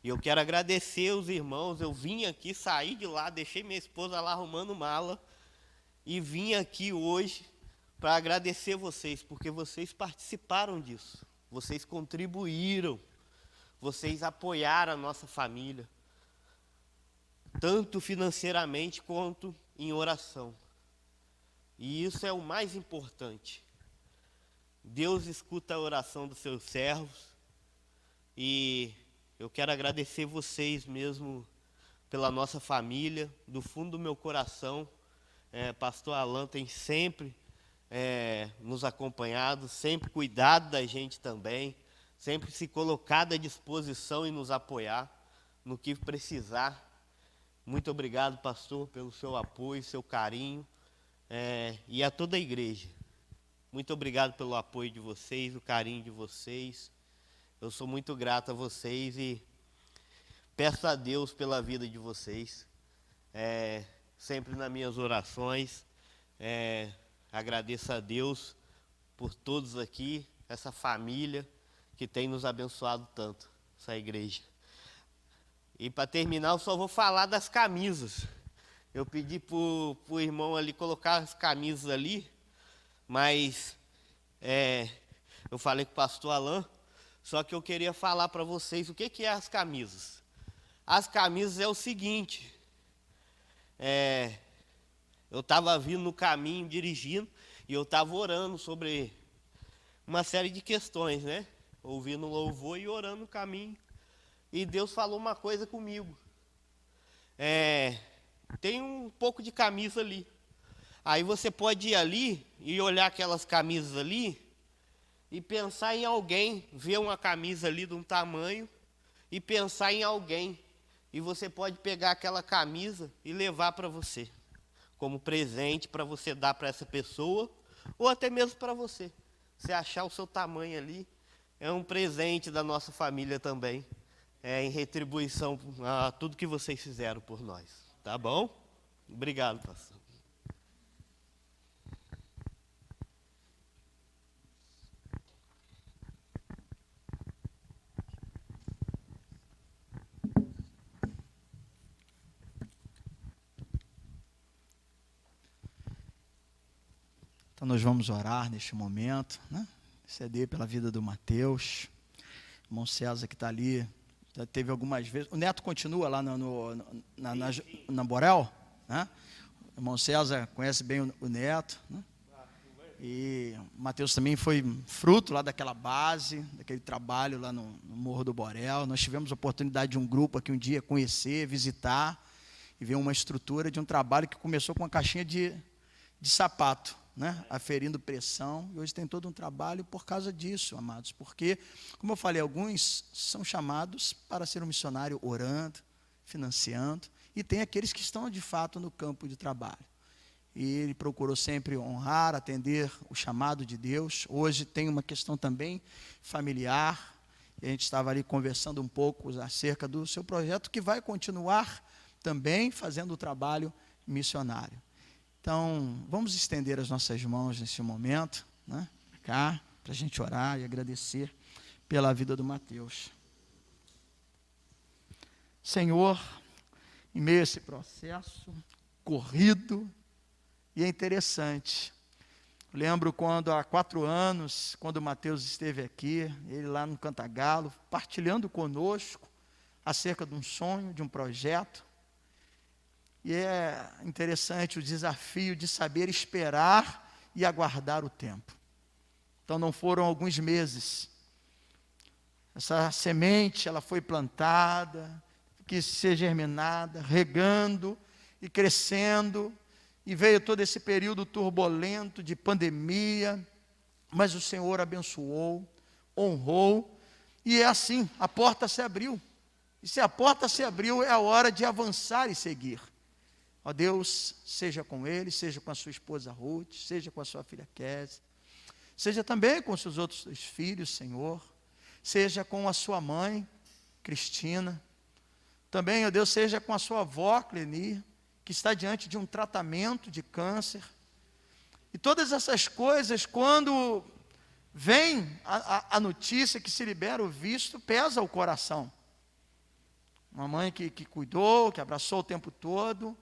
E eu quero agradecer os irmãos, eu vim aqui, saí de lá, deixei minha esposa lá arrumando mala e vim aqui hoje para agradecer vocês, porque vocês participaram disso, vocês contribuíram, vocês apoiaram a nossa família, tanto financeiramente quanto em oração. E isso é o mais importante. Deus escuta a oração dos seus servos e eu quero agradecer vocês mesmo pela nossa família, do fundo do meu coração. Pastor Alan tem sempre nos acompanhado, sempre cuidado da gente também, sempre se colocado à disposição e nos apoiar no que precisar. Muito obrigado, pastor, pelo seu apoio, seu carinho, e a toda a igreja. Muito obrigado pelo apoio de vocês, o carinho de vocês. Eu sou muito grato a vocês e peço a Deus pela vida de vocês. Sempre nas minhas orações, agradeço a Deus por todos aqui, essa família que tem nos abençoado tanto, essa igreja. E para terminar, eu só vou falar das camisas. Eu pedi para o irmão ali colocar as camisas ali, mas eu falei com o pastor Alan, só que eu queria falar para vocês o que é as camisas. As camisas é o seguinte, eu estava vindo no caminho, dirigindo, e eu estava orando sobre uma série de questões, né? Ouvindo louvor e orando no caminho. E Deus falou uma coisa comigo. Tem um pouco de camisa ali. Aí você pode ir ali e olhar aquelas camisas ali e pensar em alguém, ver uma camisa ali de um tamanho e pensar em alguém. E você pode pegar aquela camisa e levar para você, como presente para você dar para essa pessoa, ou até mesmo para você. Você achar o seu tamanho ali, é um presente da nossa família também, em retribuição a tudo que vocês fizeram por nós. Tá bom? Obrigado, pastor. Então nós vamos orar neste momento, né? Interceder pela vida do Mateus, o irmão César que está ali, já teve algumas vezes. O Neto continua lá na Borel, né? O irmão César conhece bem o Neto, né? E o Mateus também foi fruto lá daquela base, daquele trabalho lá no Morro do Borel. Nós tivemos a oportunidade de um grupo aqui um dia conhecer, visitar e ver uma estrutura de um trabalho que começou com uma caixinha de sapato, né, aferindo pressão, e hoje tem todo um trabalho por causa disso, amados, porque, como eu falei, alguns são chamados para ser um missionário orando, financiando, e tem aqueles que estão de fato no campo de trabalho. E ele procurou sempre honrar, atender o chamado de Deus. Hoje tem uma questão também familiar, e a gente estava ali conversando um pouco acerca do seu projeto, que vai continuar também fazendo o trabalho missionário. Então, vamos estender as nossas mãos nesse momento, né? Cá. para a gente orar e agradecer pela vida do Mateus. Senhor, em meio a esse processo corrido, e é interessante, lembro quando há 4 anos, quando o Mateus esteve aqui, ele lá no Cantagalo, partilhando conosco acerca de um sonho, de um projeto. E é interessante o desafio de saber esperar e aguardar o tempo. Então não foram alguns meses. Essa semente, ela foi plantada, quis ser germinada, regando e crescendo, e veio todo esse período turbulento de pandemia, mas o Senhor abençoou, honrou, e é assim, a porta se abriu. E se a porta se abriu, é a hora de avançar e seguir. Ó Deus, seja com ele, seja com a sua esposa Ruth, seja com a sua filha Kézia, seja também com os seus outros 2 filhos, Senhor, seja com a sua mãe, Cristina, também, ó Deus, seja com a sua avó, Cleni, que está diante de um tratamento de câncer. E todas essas coisas, quando vem a notícia que se libera o visto, pesa o coração. Uma mãe que cuidou, que abraçou o tempo todo,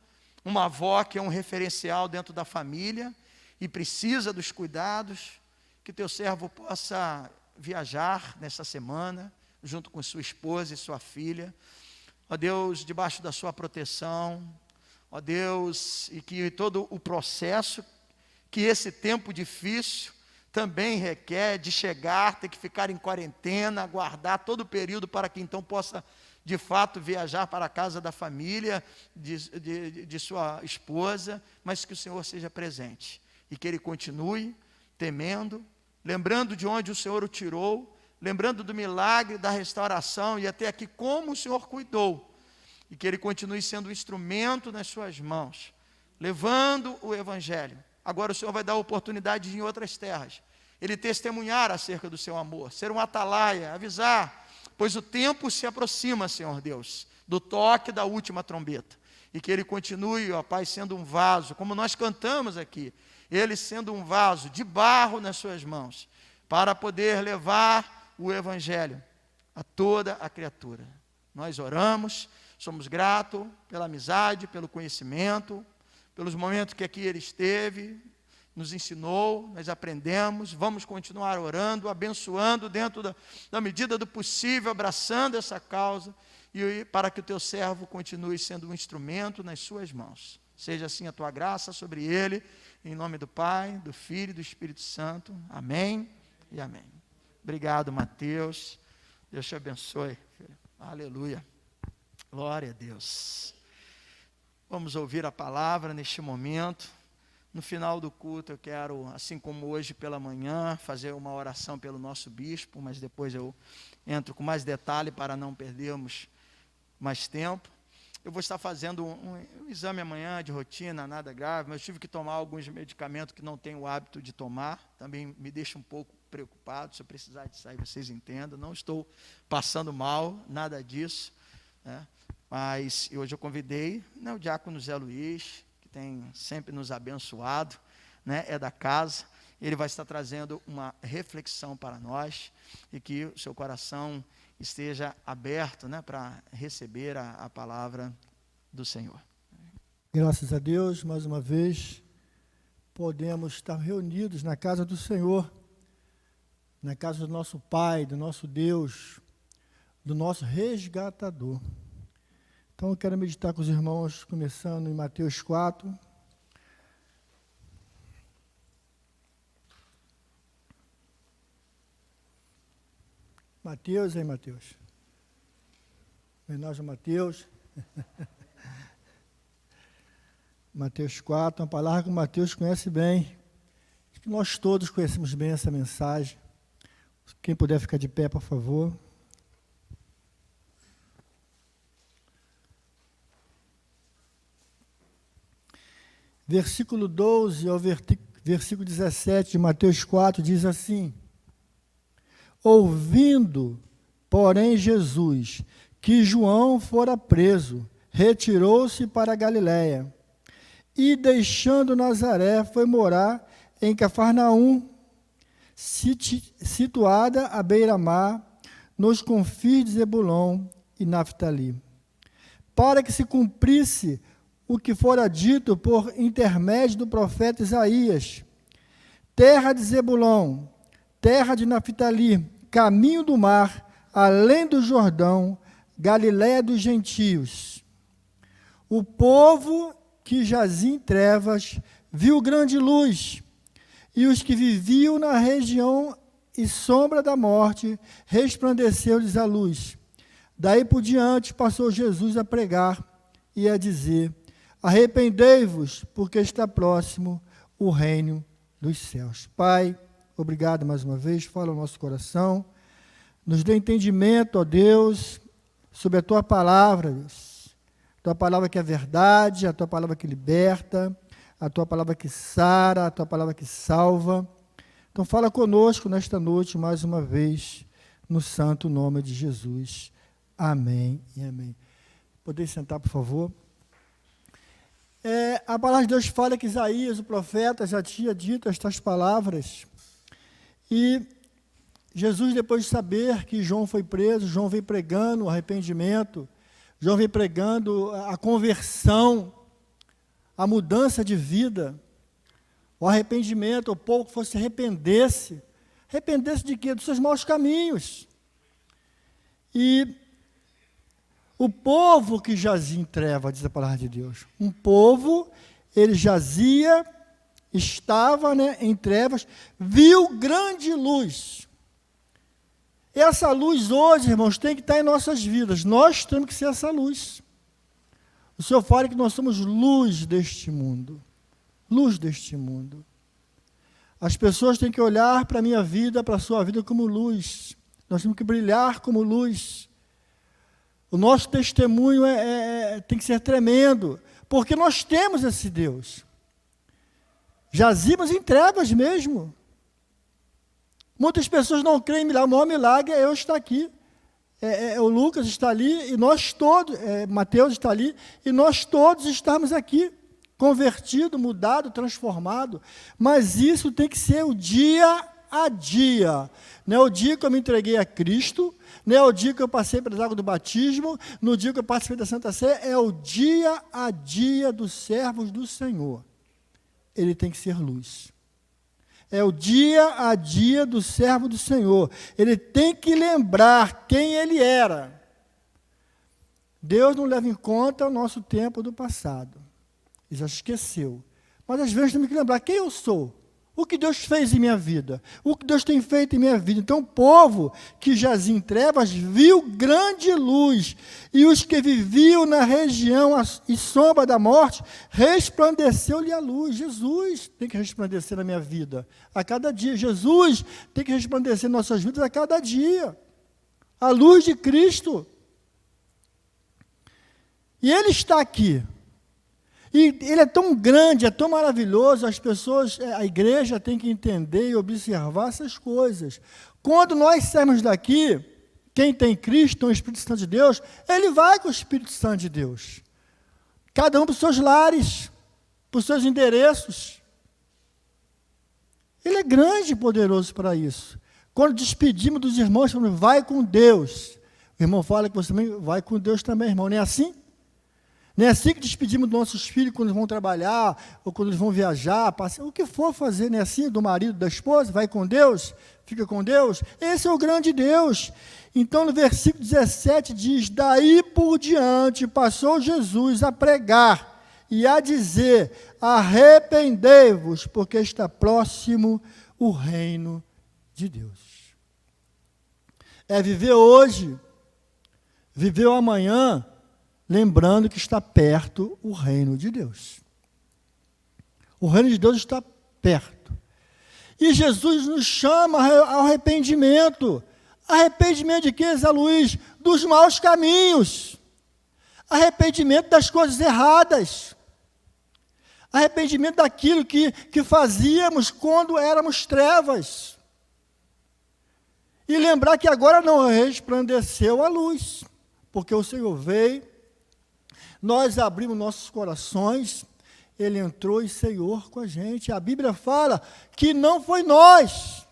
uma avó que é um referencial dentro da família e precisa dos cuidados, que teu servo possa viajar nessa semana, junto com sua esposa e sua filha, ó Deus, debaixo da sua proteção, ó Deus, e que todo o processo, que esse tempo difícil também requer de chegar, ter que ficar em quarentena, aguardar todo o período para que então possa, de fato, viajar para a casa da família, de sua esposa, mas que o Senhor seja presente, e que ele continue temendo, lembrando de onde o Senhor o tirou, lembrando do milagre, da restauração, e até aqui como o Senhor cuidou, e que ele continue sendo um instrumento nas suas mãos, levando o Evangelho. Agora o Senhor vai dar oportunidade em outras terras, ele testemunhar acerca do seu amor, ser um atalaia, avisar, pois o tempo se aproxima, Senhor Deus, do toque da última trombeta, e que ele continue, ó Pai, sendo um vaso, como nós cantamos aqui, ele sendo um vaso de barro nas suas mãos, para poder levar o Evangelho a toda a criatura. Nós oramos, somos gratos pela amizade, pelo conhecimento, pelos momentos que aqui ele esteve, nos ensinou, nós aprendemos, vamos continuar orando, abençoando dentro da medida do possível, abraçando essa causa, e para que o teu servo continue sendo um instrumento nas suas mãos. Seja assim a tua graça sobre ele, em nome do Pai, do Filho e do Espírito Santo. Amém e amém. Obrigado, Mateus. Deus te abençoe, filho. Aleluia. Glória a Deus. Vamos ouvir a palavra neste momento. No final do culto eu quero, assim como hoje pela manhã, fazer uma oração pelo nosso bispo, mas depois eu entro com mais detalhe para não perdermos mais tempo. Eu vou estar fazendo um exame amanhã de rotina, nada grave, mas eu tive que tomar alguns medicamentos que não tenho o hábito de tomar, também me deixa um pouco preocupado, se eu precisar de sair, vocês entendam, não estou passando mal, nada disso, né? Mas hoje eu convidei, né, o diácono Zé Luiz, que tem sempre nos abençoado, né, é da casa, ele vai estar trazendo uma reflexão para nós, e que o seu coração esteja aberto, né, para receber a palavra do Senhor. Graças a Deus, mais uma vez, podemos estar reunidos na casa do Senhor, na casa do nosso Pai, do nosso Deus, do nosso resgatador. Então eu quero meditar com os irmãos, começando em Mateus 4. Mateus, hein, Mateus? Homenagem a Mateus. Mateus 4, uma palavra que o Mateus conhece bem. Acho que nós todos conhecemos bem essa mensagem. Quem puder ficar de pé, por favor. Versículo 12 ao versículo 17 de Mateus 4 diz assim: ouvindo, porém, Jesus, que João fora preso, retirou-se para a Galiléia, e deixando Nazaré, foi morar em Cafarnaum, situada à beira-mar, nos confins de Zebulon e Naftali, para que se cumprisse o que fora dito por intermédio do profeta Isaías: terra de Zebulon, terra de Naftali, caminho do mar, além do Jordão, Galiléia dos gentios. O povo que jazia em trevas viu grande luz, e os que viviam na região e sombra da morte, resplandeceu-lhes a luz. Daí por diante passou Jesus a pregar e a dizer: arrependei-vos, porque está próximo o reino dos céus. Pai, obrigado mais uma vez, fala ao nosso coração, nos dê entendimento, ó Deus, sobre a Tua palavra, Deus. A Tua palavra que é verdade, a Tua palavra que liberta, a Tua palavra que sara, a Tua palavra que salva. Então fala conosco nesta noite, mais uma vez, no santo nome de Jesus. Amém e amém. Podem sentar, por favor. A palavra de Deus fala que Isaías, o profeta, já tinha dito estas palavras. E Jesus, depois de saber que João foi preso, João veio pregando o arrependimento, João veio pregando a conversão, a mudança de vida, o arrependimento, o povo que fosse arrependesse de quê? Dos seus maus caminhos. E o povo que jazia em treva, diz a palavra de Deus, um povo, ele jazia, estava, em trevas, viu grande luz. Essa luz hoje, irmãos, tem que estar em nossas vidas, nós temos que ser essa luz. O Senhor fala que nós somos luz deste mundo. Luz deste mundo. As pessoas têm que olhar para a minha vida, para a sua vida como luz. Nós temos que brilhar como luz. O nosso testemunho tem que ser tremendo, porque nós temos esse Deus. Jazimos em trevas mesmo. Muitas pessoas não creem em milagre. O maior milagre é eu estar aqui. O Lucas está ali, e nós todos, Mateus está ali, e nós todos estamos aqui, convertido, mudado, transformado. Mas isso tem que ser o dia a dia. Não é o dia que eu me entreguei a Cristo, não é o dia que eu passei pelas águas do batismo, no dia que eu participei da Santa Ceia, é o dia a dia dos servos do Senhor. Ele tem que ser luz. É o dia a dia do servo do Senhor. Ele tem que lembrar quem ele era. Deus não leva em conta o nosso tempo do passado. Ele já esqueceu. Mas às vezes temos que lembrar quem eu sou. O que Deus fez em minha vida. O que Deus tem feito em minha vida. Então o povo que jazia em trevas viu grande luz. E os que viviam na região e sombra da morte, resplandeceu-lhe a luz. Jesus tem que resplandecer na minha vida a cada dia. Jesus tem que resplandecer em nossas vidas a cada dia. A luz de Cristo. E Ele está aqui. E Ele é tão grande, é tão maravilhoso, as pessoas, a igreja tem que entender e observar essas coisas. Quando nós saímos daqui, quem tem Cristo, tem o Espírito Santo de Deus, ele vai com o Espírito Santo de Deus. Cada um para os seus lares, para os seus endereços. Ele é grande e poderoso para isso. Quando despedimos dos irmãos, falamos, vai com Deus. O irmão fala que você também vai com Deus também, irmão. Não é assim? Não é assim que despedimos dos nossos filhos quando eles vão trabalhar, ou quando eles vão viajar, passear, o que for fazer, não é assim? Do marido, da esposa, vai com Deus, fica com Deus. Esse é o grande Deus. Então, no versículo 17 diz, daí por diante passou Jesus a pregar e a dizer, arrependei-vos, porque está próximo o reino de Deus. É viver hoje, viver o amanhã, lembrando que está perto o reino de Deus. O reino de Deus está perto. E Jesus nos chama ao arrependimento. Arrependimento de quê, Zé Luiz? Dos maus caminhos. Arrependimento das coisas erradas. Arrependimento daquilo que fazíamos quando éramos trevas. E lembrar que agora não resplandeceu a luz. Porque o Senhor veio, nós abrimos nossos corações, Ele entrou e ceiou com a gente. A Bíblia fala que não foi nós,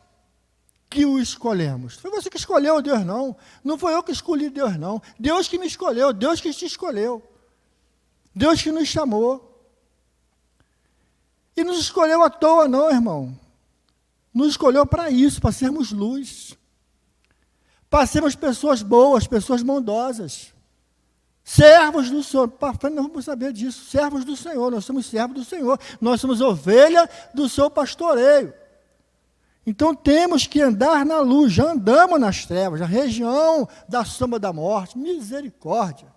que o escolhemos. Foi você que escolheu Deus, não. Não foi eu que escolhi Deus, não. Deus que me escolheu, Deus que te escolheu. Deus que nos chamou. E nos escolheu à toa, não, irmão. Nos escolheu para isso, para sermos luz. Para sermos pessoas boas, pessoas bondosas. Servos do Senhor. Para frente nós vamos saber disso. Servos do Senhor, nós somos servos do Senhor. Nós somos ovelha do seu pastoreio. Então temos que andar na luz, já andamos nas trevas, na região da sombra da morte. Misericórdia.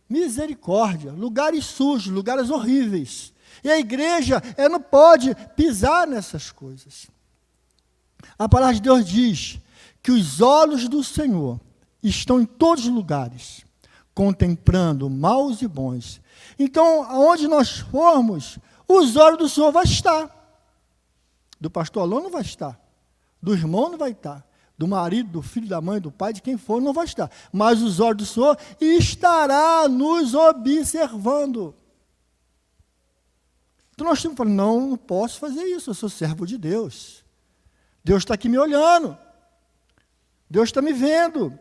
Misericórdia. Lugares sujos, lugares horríveis. E a igreja, ela não pode pisar nessas coisas. A palavra de Deus diz que os olhos do Senhor estão em todos os lugares, contemplando maus e bons. Então, aonde nós formos, os olhos do Senhor vai estar. Do pastor Alon não vai estar. Do irmão não vai estar. Do marido, do filho, da mãe, do pai, de quem for, não vai estar. Mas os olhos do Senhor estará nos observando. Então nós temos que falar, não posso fazer isso, eu sou servo de Deus. Deus está aqui me olhando. Deus está me vendo.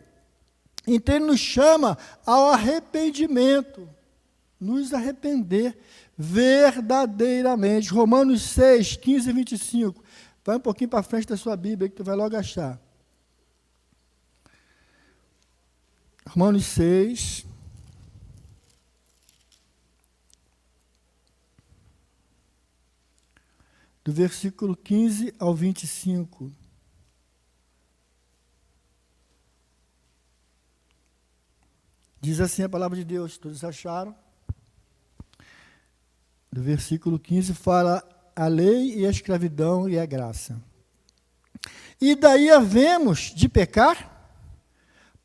Então Ele nos chama ao arrependimento. Nos arrepender verdadeiramente. Romanos 6, 15 e 25. Vai um pouquinho para frente da sua Bíblia, que tu vai logo achar. Romanos 6... do versículo 15 ao 25. Diz assim a palavra de Deus, todos acharam? Do versículo 15 fala a lei e a escravidão e a graça. E daí havemos de pecar?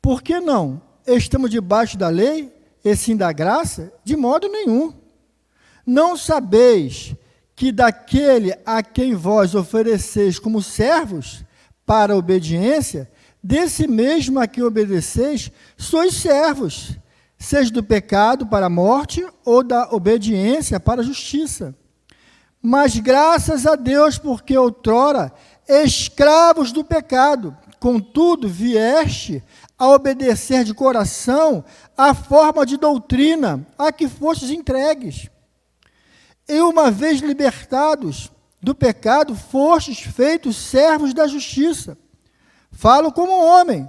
Por que não? Estamos debaixo da lei e sim da graça? De modo nenhum. Não sabeis que daquele a quem vós ofereceis como servos para a obediência, desse mesmo a quem obedeceis, sois servos, seja do pecado para a morte ou da obediência para a justiça. Mas graças a Deus, porque outrora escravos do pecado, contudo vieste a obedecer de coração a forma de doutrina a que fostes entregues. E uma vez libertados do pecado, fostes feitos servos da justiça. Falo como homem,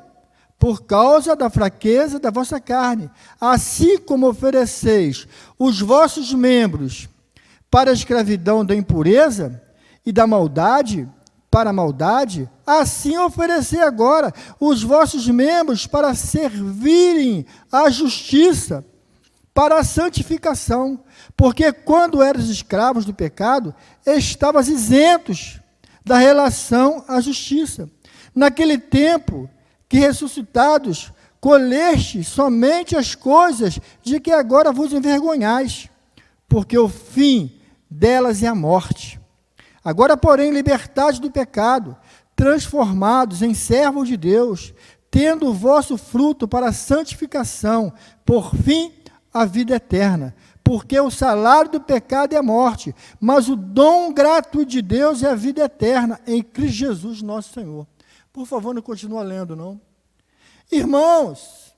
por causa da fraqueza da vossa carne. Assim como ofereceis os vossos membros para a escravidão da impureza e da maldade, para a maldade, assim oferecei agora os vossos membros para servirem à justiça, para a santificação. Porque quando eras escravos do pecado, estavas isentos da relação à justiça. Naquele tempo que ressuscitados, colheste somente as coisas de que agora vos envergonhais, porque o fim delas é a morte. Agora, porém, libertados do pecado, transformados em servos de Deus, tendo o vosso fruto para a santificação, por fim, a vida eterna. Porque o salário do pecado é a morte, mas o dom gratuito de Deus é a vida eterna, em Cristo Jesus, nosso Senhor. Por favor, não continua lendo, não. Irmãos,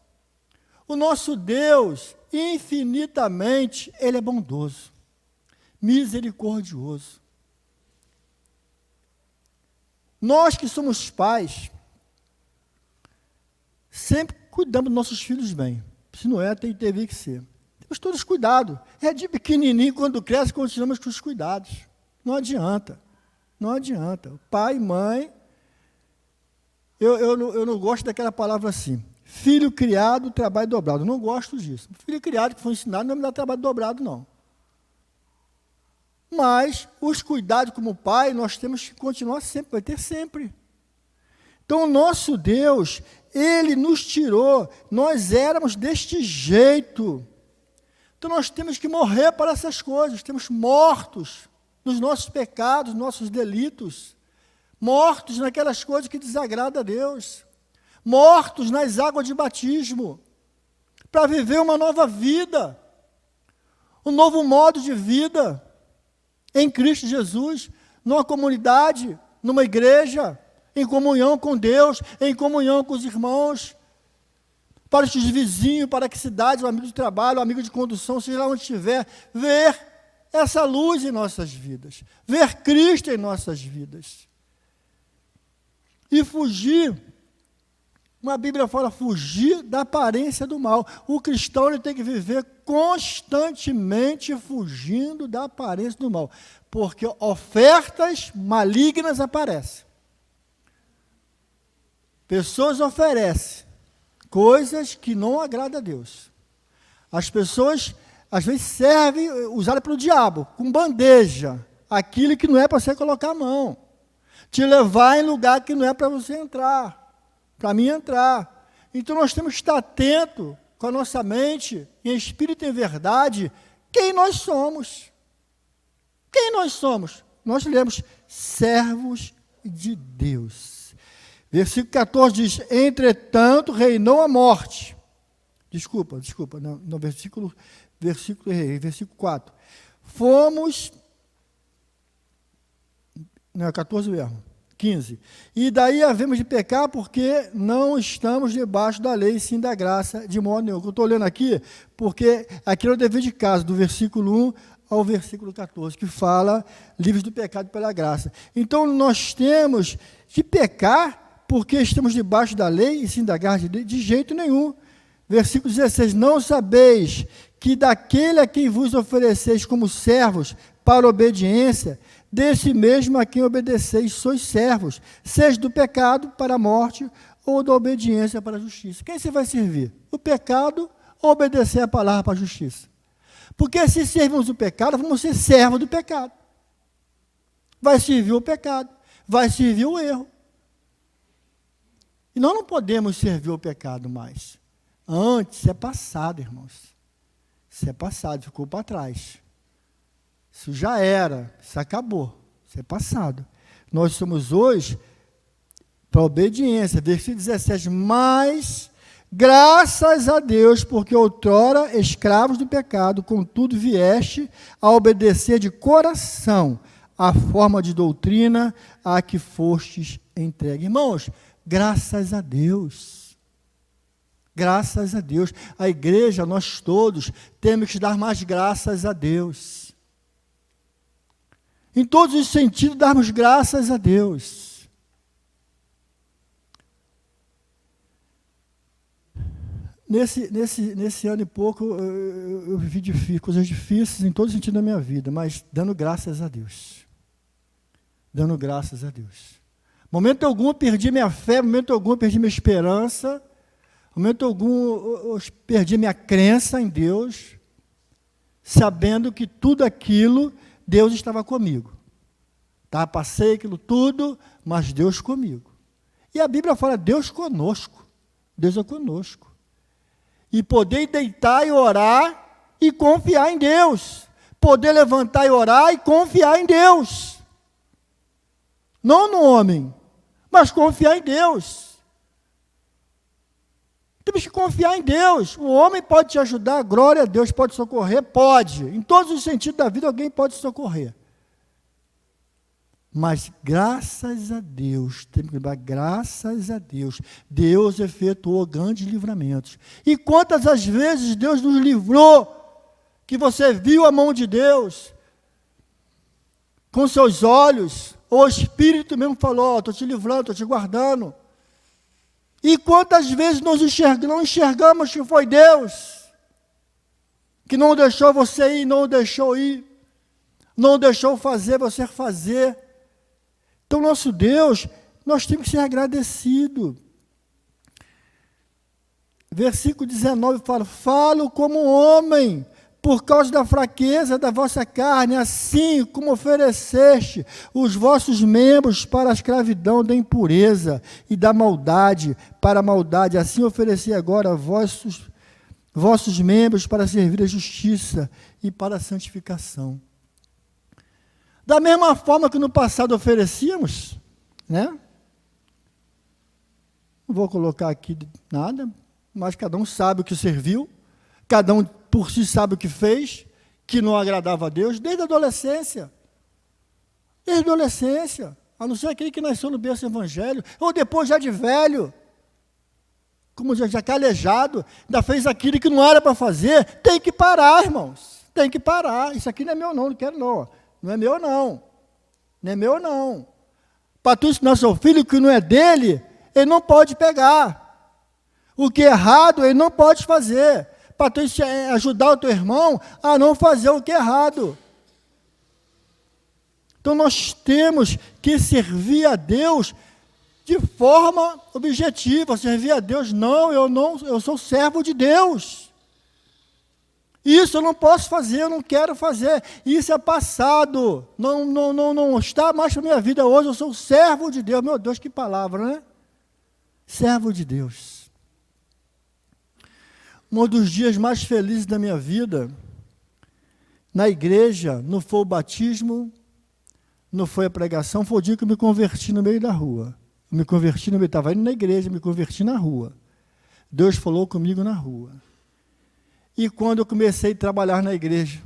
o nosso Deus, infinitamente, Ele é bondoso, misericordioso. Nós que somos pais, sempre cuidamos dos nossos filhos bem. Se não é, teve que ser. Temos todos cuidado. É de pequenininho, quando cresce, continuamos com os cuidados. Não adianta. Não adianta. Pai, mãe, eu não gosto daquela palavra assim. Filho criado, trabalho dobrado. Eu não gosto disso. Filho criado que foi ensinado não me dá trabalho dobrado, não. Mas os cuidados como pai, nós temos que continuar sempre, vai ter sempre. Então, o nosso Deus, Ele nos tirou, nós éramos deste jeito. Então, nós temos que morrer para essas coisas, temos mortos nos nossos pecados, nossos delitos, mortos naquelas coisas que desagradam a Deus, mortos nas águas de batismo, para viver uma nova vida, um novo modo de vida, em Cristo Jesus, numa comunidade, numa igreja, em comunhão com Deus, em comunhão com os irmãos, para os vizinhos, para que cidade, o amigo de trabalho, o amigo de condução, seja lá onde estiver, ver essa luz em nossas vidas, ver Cristo em nossas vidas. E fugir, a Bíblia fala, fugir da aparência do mal. O cristão ele tem que viver constantemente fugindo da aparência do mal, porque ofertas malignas aparecem. Pessoas oferecem coisas que não agradam a Deus. As pessoas, às vezes, servem, usadas pelo diabo, com bandeja, aquilo que não é para você colocar a mão. Te levar em lugar que não é para você entrar, para mim entrar. Então, nós temos que estar atento com a nossa mente, em espírito e em verdade, quem nós somos. Quem nós somos? Nós lemos, servos de Deus. Versículo 14 diz, entretanto reinou a morte. Desculpa, no versículo 4. Fomos, não, 14 mesmo, 15. E daí havemos de pecar porque não estamos debaixo da lei, sim da graça, de modo nenhum. Eu estou lendo aqui, porque aqui é o dever de casa, do versículo 1 ao versículo 14, que fala livres do pecado pela graça. Então, nós temos de pecar porque estamos debaixo da lei e sim da graça de jeito nenhum. Versículo 16, não sabeis que daquele a quem vos ofereceis como servos para obediência, desse mesmo a quem obedeceis sois servos, seja do pecado para a morte ou da obediência para a justiça. Quem você vai servir? O pecado ou obedecer a palavra para a justiça? Porque se servimos o pecado, vamos ser servos do pecado. Vai servir o pecado, vai servir o erro. E nós não podemos servir o pecado mais. Antes é passado, irmãos. Isso é passado, ficou para trás. Isso já era, isso acabou. Isso é passado. Nós somos hoje para obediência. Versículo 17. Mas, graças a Deus, porque outrora escravos do pecado, contudo vieste a obedecer de coração a forma de doutrina a que fostes entregue. Irmãos, graças a Deus. Graças a Deus. A igreja, nós todos, temos que dar mais graças a Deus. Em todos os sentidos, darmos graças a Deus. Nesse ano e pouco, eu vivi coisas difíceis em todo sentido da minha vida, mas dando graças a Deus. Dando graças a Deus. Momento algum eu perdi minha fé, momento algum eu perdi minha esperança, momento algum eu perdi minha crença em Deus, sabendo que tudo aquilo, Deus estava comigo. Tá, passei aquilo tudo, mas Deus comigo. E a Bíblia fala, Deus conosco. Deus é conosco. E poder deitar e orar e confiar em Deus. Poder levantar e orar e confiar em Deus. Não no homem, mas confiar em Deus. Temos que confiar em Deus. O homem pode te ajudar, glória a Deus, pode socorrer? Pode. Em todos os sentidos da vida, alguém pode socorrer. Mas, graças a Deus, temos que lembrar, graças a Deus, Deus efetuou grandes livramentos. E quantas as vezes Deus nos livrou, que você viu a mão de Deus, com seus olhos, o Espírito mesmo falou, estou te livrando, estou te guardando. E quantas vezes nós não enxergamos que foi Deus, que não deixou você ir, não deixou ir, não deixou você fazer. Então, nosso Deus, nós temos que ser agradecidos. Versículo 19 fala, falo como homem, por causa da fraqueza da vossa carne, assim como ofereceste os vossos membros para a escravidão da impureza e da maldade, para a maldade, assim ofereci agora vossos membros para servir a justiça e para a santificação. Da mesma forma que no passado oferecíamos, né? Não vou colocar aqui nada, mas cada um sabe o que serviu, cada um por si sabe o que fez, que não agradava a Deus, desde a adolescência. Desde a adolescência, a não ser aquele que nasceu no berço evangélico, ou depois já de velho, como já calejado, ainda fez aquilo que não era para fazer, tem que parar, irmãos, tem que parar. Isso aqui não é meu não quero não, não é meu não é meu não. Para tu ensinar seu filho que não é dele, ele não pode pegar. O que é errado, ele não pode fazer. Para tu ajudar o teu irmão a não fazer o que é errado. Então nós temos que servir a Deus de forma objetiva. Servir a Deus, eu sou servo de Deus. Isso eu não posso fazer, eu não quero fazer. Isso é passado. Não está mais para a minha vida hoje. Eu sou servo de Deus. Meu Deus, que palavra, né? Servo de Deus. Um dos dias mais felizes da minha vida, na igreja, não foi o batismo, não foi a pregação, foi o dia que eu me converti no meio da rua. Eu me converti no meio, estava indo na igreja, me converti na rua. Deus falou comigo na rua. E quando eu comecei a trabalhar na igreja,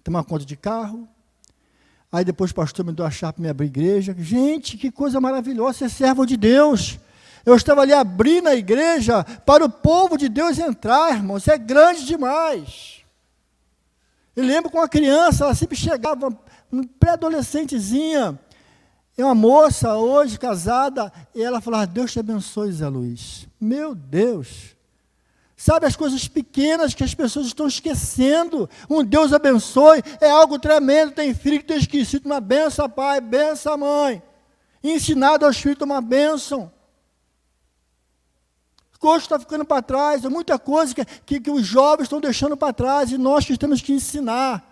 tomar conta de carro, aí depois o pastor me deu a chave para me abrir a igreja. Gente, que coisa maravilhosa, ser servo de Deus. Eu estava ali abrindo a igreja para o povo de Deus entrar, irmão. Isso é grande demais. Eu lembro com uma criança, ela sempre chegava, pré-adolescentezinha, é uma moça hoje casada, e ela falava, Deus te abençoe, Zé Luiz. Meu Deus. Sabe as coisas pequenas que as pessoas estão esquecendo. Um Deus abençoe é algo tremendo. Tem filho que tem esquecido uma benção, pai, benção, mãe. Ensinado aos filhos uma bênção. Hoje está ficando para trás, é muita coisa que os jovens estão deixando para trás e nós que temos que ensinar.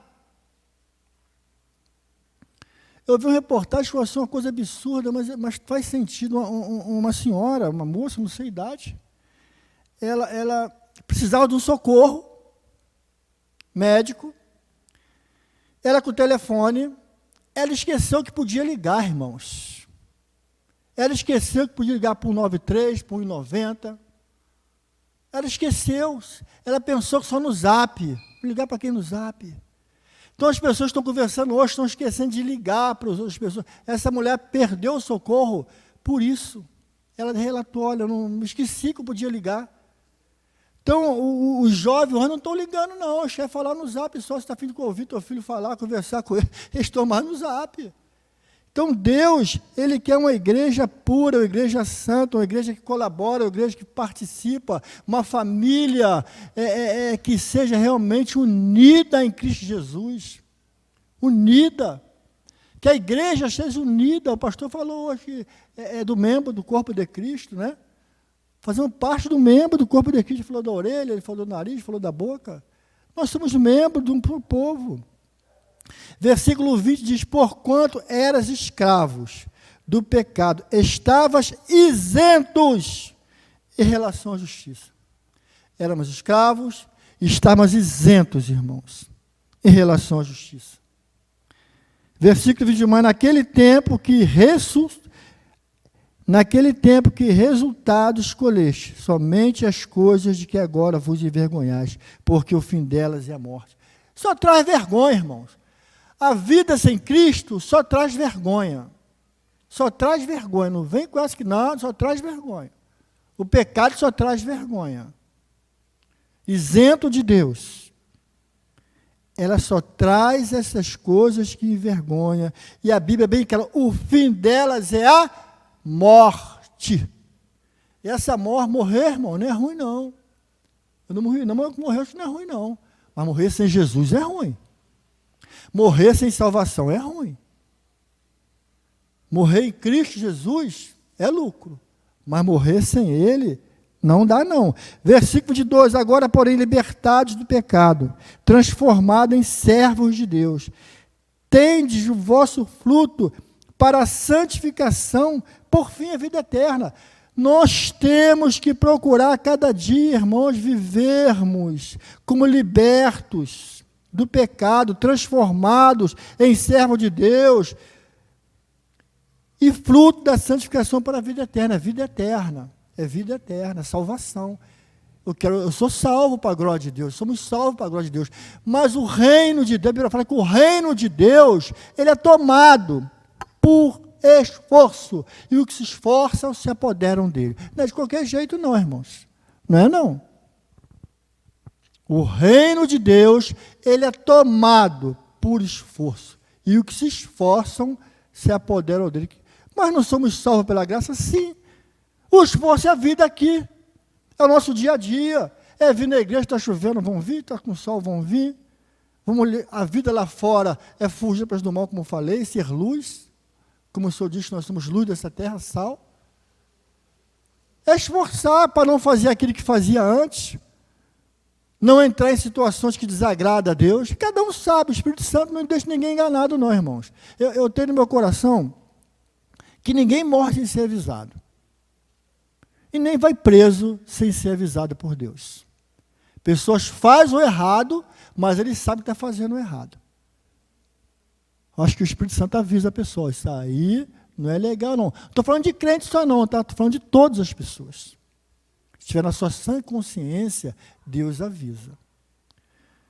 Eu vi uma reportagem que foi uma coisa absurda, mas faz sentido. Uma senhora, uma moça, não sei a idade, ela precisava de um socorro médico, ela com o telefone, ela esqueceu que podia ligar, irmãos. Ela esqueceu que podia ligar para o 93, para o 190. Ela esqueceu, ela pensou que só no Zap. Ligar para quem no Zap? Então as pessoas estão conversando hoje, estão esquecendo de ligar para as outras pessoas. Essa mulher perdeu o socorro por isso. Ela relatou, olha, eu não esqueci que eu podia ligar. Então os jovens não estão ligando não, eles querem falar no Zap só, se está afim de ouvir teu filho falar, conversar com ele, eles estão mais no Zap. Então Deus, Ele quer uma igreja pura, uma igreja santa, uma igreja que colabora, uma igreja que participa, uma família que seja realmente unida em Cristo Jesus. Unida. Que a igreja seja unida. O pastor falou hoje que é do membro do corpo de Cristo, né? Fazemos parte do membro do corpo de Cristo. Ele falou da orelha, ele falou do nariz, ele falou da boca. Nós somos membros de um povo. Versículo 20 diz, porquanto eras escravos do pecado, estavas isentos em relação à justiça. Éramos escravos, estávamos isentos, irmãos, em relação à justiça. Versículo 21, mas naquele tempo que resultado escolheste, somente as coisas de que agora vos envergonhais, porque o fim delas é a morte. Só traz vergonha, irmãos. A vida sem Cristo só traz vergonha. Só traz vergonha. Não vem com essa que não, só traz vergonha. O pecado só traz vergonha. Isento de Deus. Ela só traz essas coisas que envergonham. E a Bíblia é bem clara, o fim delas é a morte. E essa morrer, irmão, não é ruim não. Eu não morri não, mas morrer não é ruim não. Mas morrer sem Jesus é ruim. Morrer sem salvação é ruim. Morrer em Cristo Jesus é lucro. Mas morrer sem Ele não dá não. Versículo de 2, agora porém libertados do pecado, transformados em servos de Deus, tendes o vosso fruto para a santificação, por fim a vida eterna. Nós temos que procurar cada dia, irmãos, vivermos como libertos do pecado, transformados em servo de Deus, e fruto da santificação para a vida eterna. Vida eterna, é vida eterna, salvação. Eu sou salvo para a glória de Deus, somos salvos para a glória de Deus, mas o reino de Deus, a Bíblia fala que o reino de Deus, ele é tomado por esforço. E o que se esforçam se apoderam dele. Não é de qualquer jeito não, irmãos. Não é não. O reino de Deus, ele é tomado por esforço. E o que se esforçam se apoderam dele. Mas não somos salvos pela graça? Sim. O esforço é a vida aqui. É o nosso dia a dia. É vir na igreja, está chovendo, vão vir, está com sol, vão vir. A vida lá fora é fugir para do mal, como eu falei, ser luz. Como o Senhor disse, nós somos luz dessa terra, sal. É esforçar para não fazer aquilo que fazia antes. Não entrar em situações que desagradam a Deus. Cada um sabe, o Espírito Santo não deixa ninguém enganado não, irmãos. Eu tenho no meu coração que ninguém morre sem ser avisado. E nem vai preso sem ser avisado por Deus. Pessoas fazem o errado, mas eles sabem que está fazendo o errado. Acho que o Espírito Santo avisa a pessoa, isso aí não é legal não. Não estou falando de crente só não, tá? Estou falando de todas as pessoas. Se estiver na sua sã consciência, Deus avisa.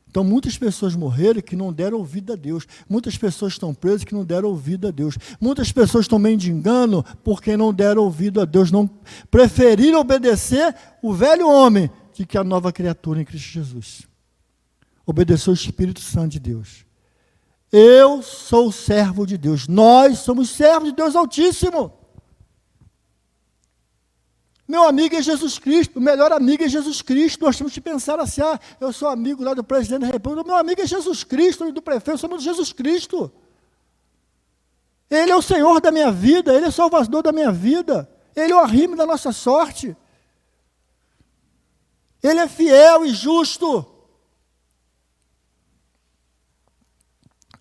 Então, muitas pessoas morreram que não deram ouvido a Deus. Muitas pessoas estão presas que não deram ouvido a Deus. Muitas pessoas estão mendigando porque não deram ouvido a Deus. Não preferiram obedecer o velho homem do que a nova criatura em Cristo Jesus. Obedecer o Espírito Santo de Deus. Eu sou servo de Deus. Nós somos servos de Deus Altíssimo. Meu amigo é Jesus Cristo, o melhor amigo é Jesus Cristo. Nós temos que pensar assim, eu sou amigo lá do presidente da República, meu amigo é Jesus Cristo, e do prefeito, somos de Jesus Cristo. Ele é o Senhor da minha vida, Ele é o Salvador da minha vida, Ele é o arrimo da nossa sorte. Ele é fiel e justo.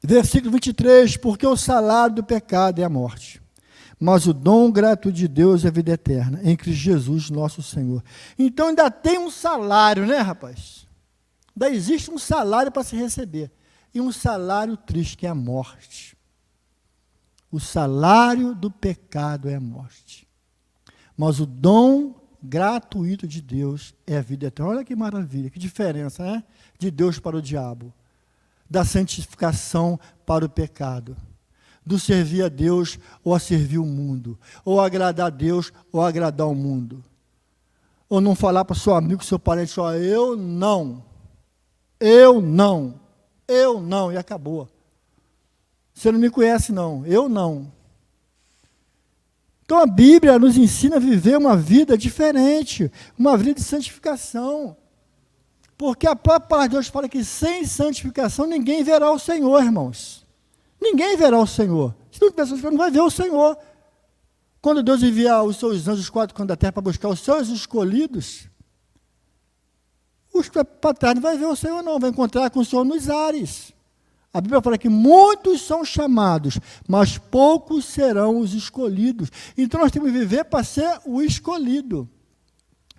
Versículo 23, porque o salário do pecado é a morte. Mas o dom gratuito de Deus é a vida eterna, em Cristo Jesus, nosso Senhor. Então ainda tem um salário, né, rapaz? Ainda existe um salário para se receber. E um salário triste, que é a morte. O salário do pecado é a morte. Mas o dom gratuito de Deus é a vida eterna. Olha que maravilha, que diferença, né? De Deus para o diabo. Da santificação para o pecado. Do servir a Deus ou a servir o mundo, ou agradar a Deus ou agradar o mundo, ou não falar para seu amigo, seu parente, eu não, e acabou. Você não me conhece não, eu não. Então a Bíblia nos ensina a viver uma vida diferente, uma vida de santificação, porque a própria palavra de Deus fala que sem santificação ninguém verá o Senhor, irmãos. Ninguém verá o Senhor. Se não tiver santificação, não vai ver o Senhor. Quando Deus envia os seus anjos quatro cantos da terra para buscar os seus escolhidos, os para trás não vai ver o Senhor não, vai encontrar com o Senhor nos ares. A Bíblia fala que muitos são chamados, mas poucos serão os escolhidos. Então nós temos que viver para ser o escolhido.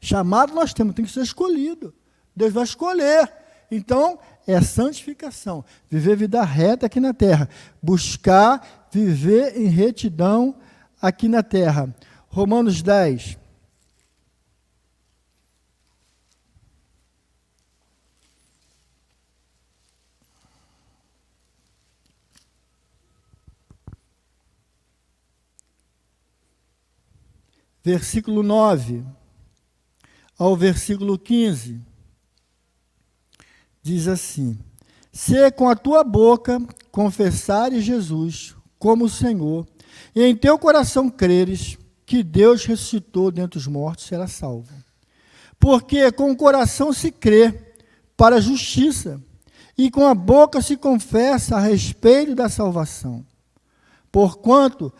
Chamado nós temos, tem que ser escolhido. Deus vai escolher. Então, é santificação, viver vida reta aqui na terra, buscar viver em retidão aqui na terra. Romanos 10. Versículo 9 ao versículo 15. Diz assim: se com a tua boca confessares Jesus como Senhor, e em teu coração creres que Deus ressuscitou dentre os mortos, será salvo. Porque com o coração se crê para a justiça, e com a boca se confessa a respeito da salvação. Porquanto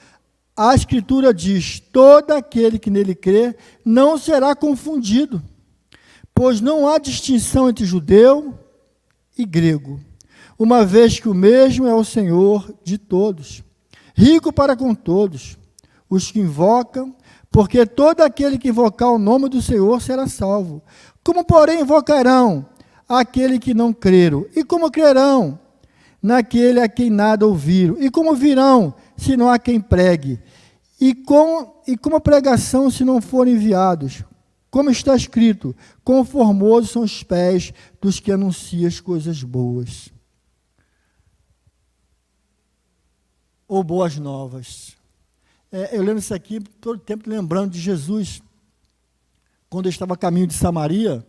a Escritura diz, todo aquele que nele crê não será confundido, pois não há distinção entre judeu e grego, uma vez que o mesmo é o Senhor de todos, rico para com todos, os que invocam, porque todo aquele que invocar o nome do Senhor será salvo. Como, porém, invocarão aquele que não creram? E como crerão naquele a quem nada ouviram? E como virão, se não há quem pregue? E como a pregação, se não forem enviados? Como está escrito, quão formosos são os pés dos que anunciam as coisas boas. Ou boas novas. Eu lembro isso aqui todo tempo, lembrando de Jesus, quando ele estava a caminho de Samaria,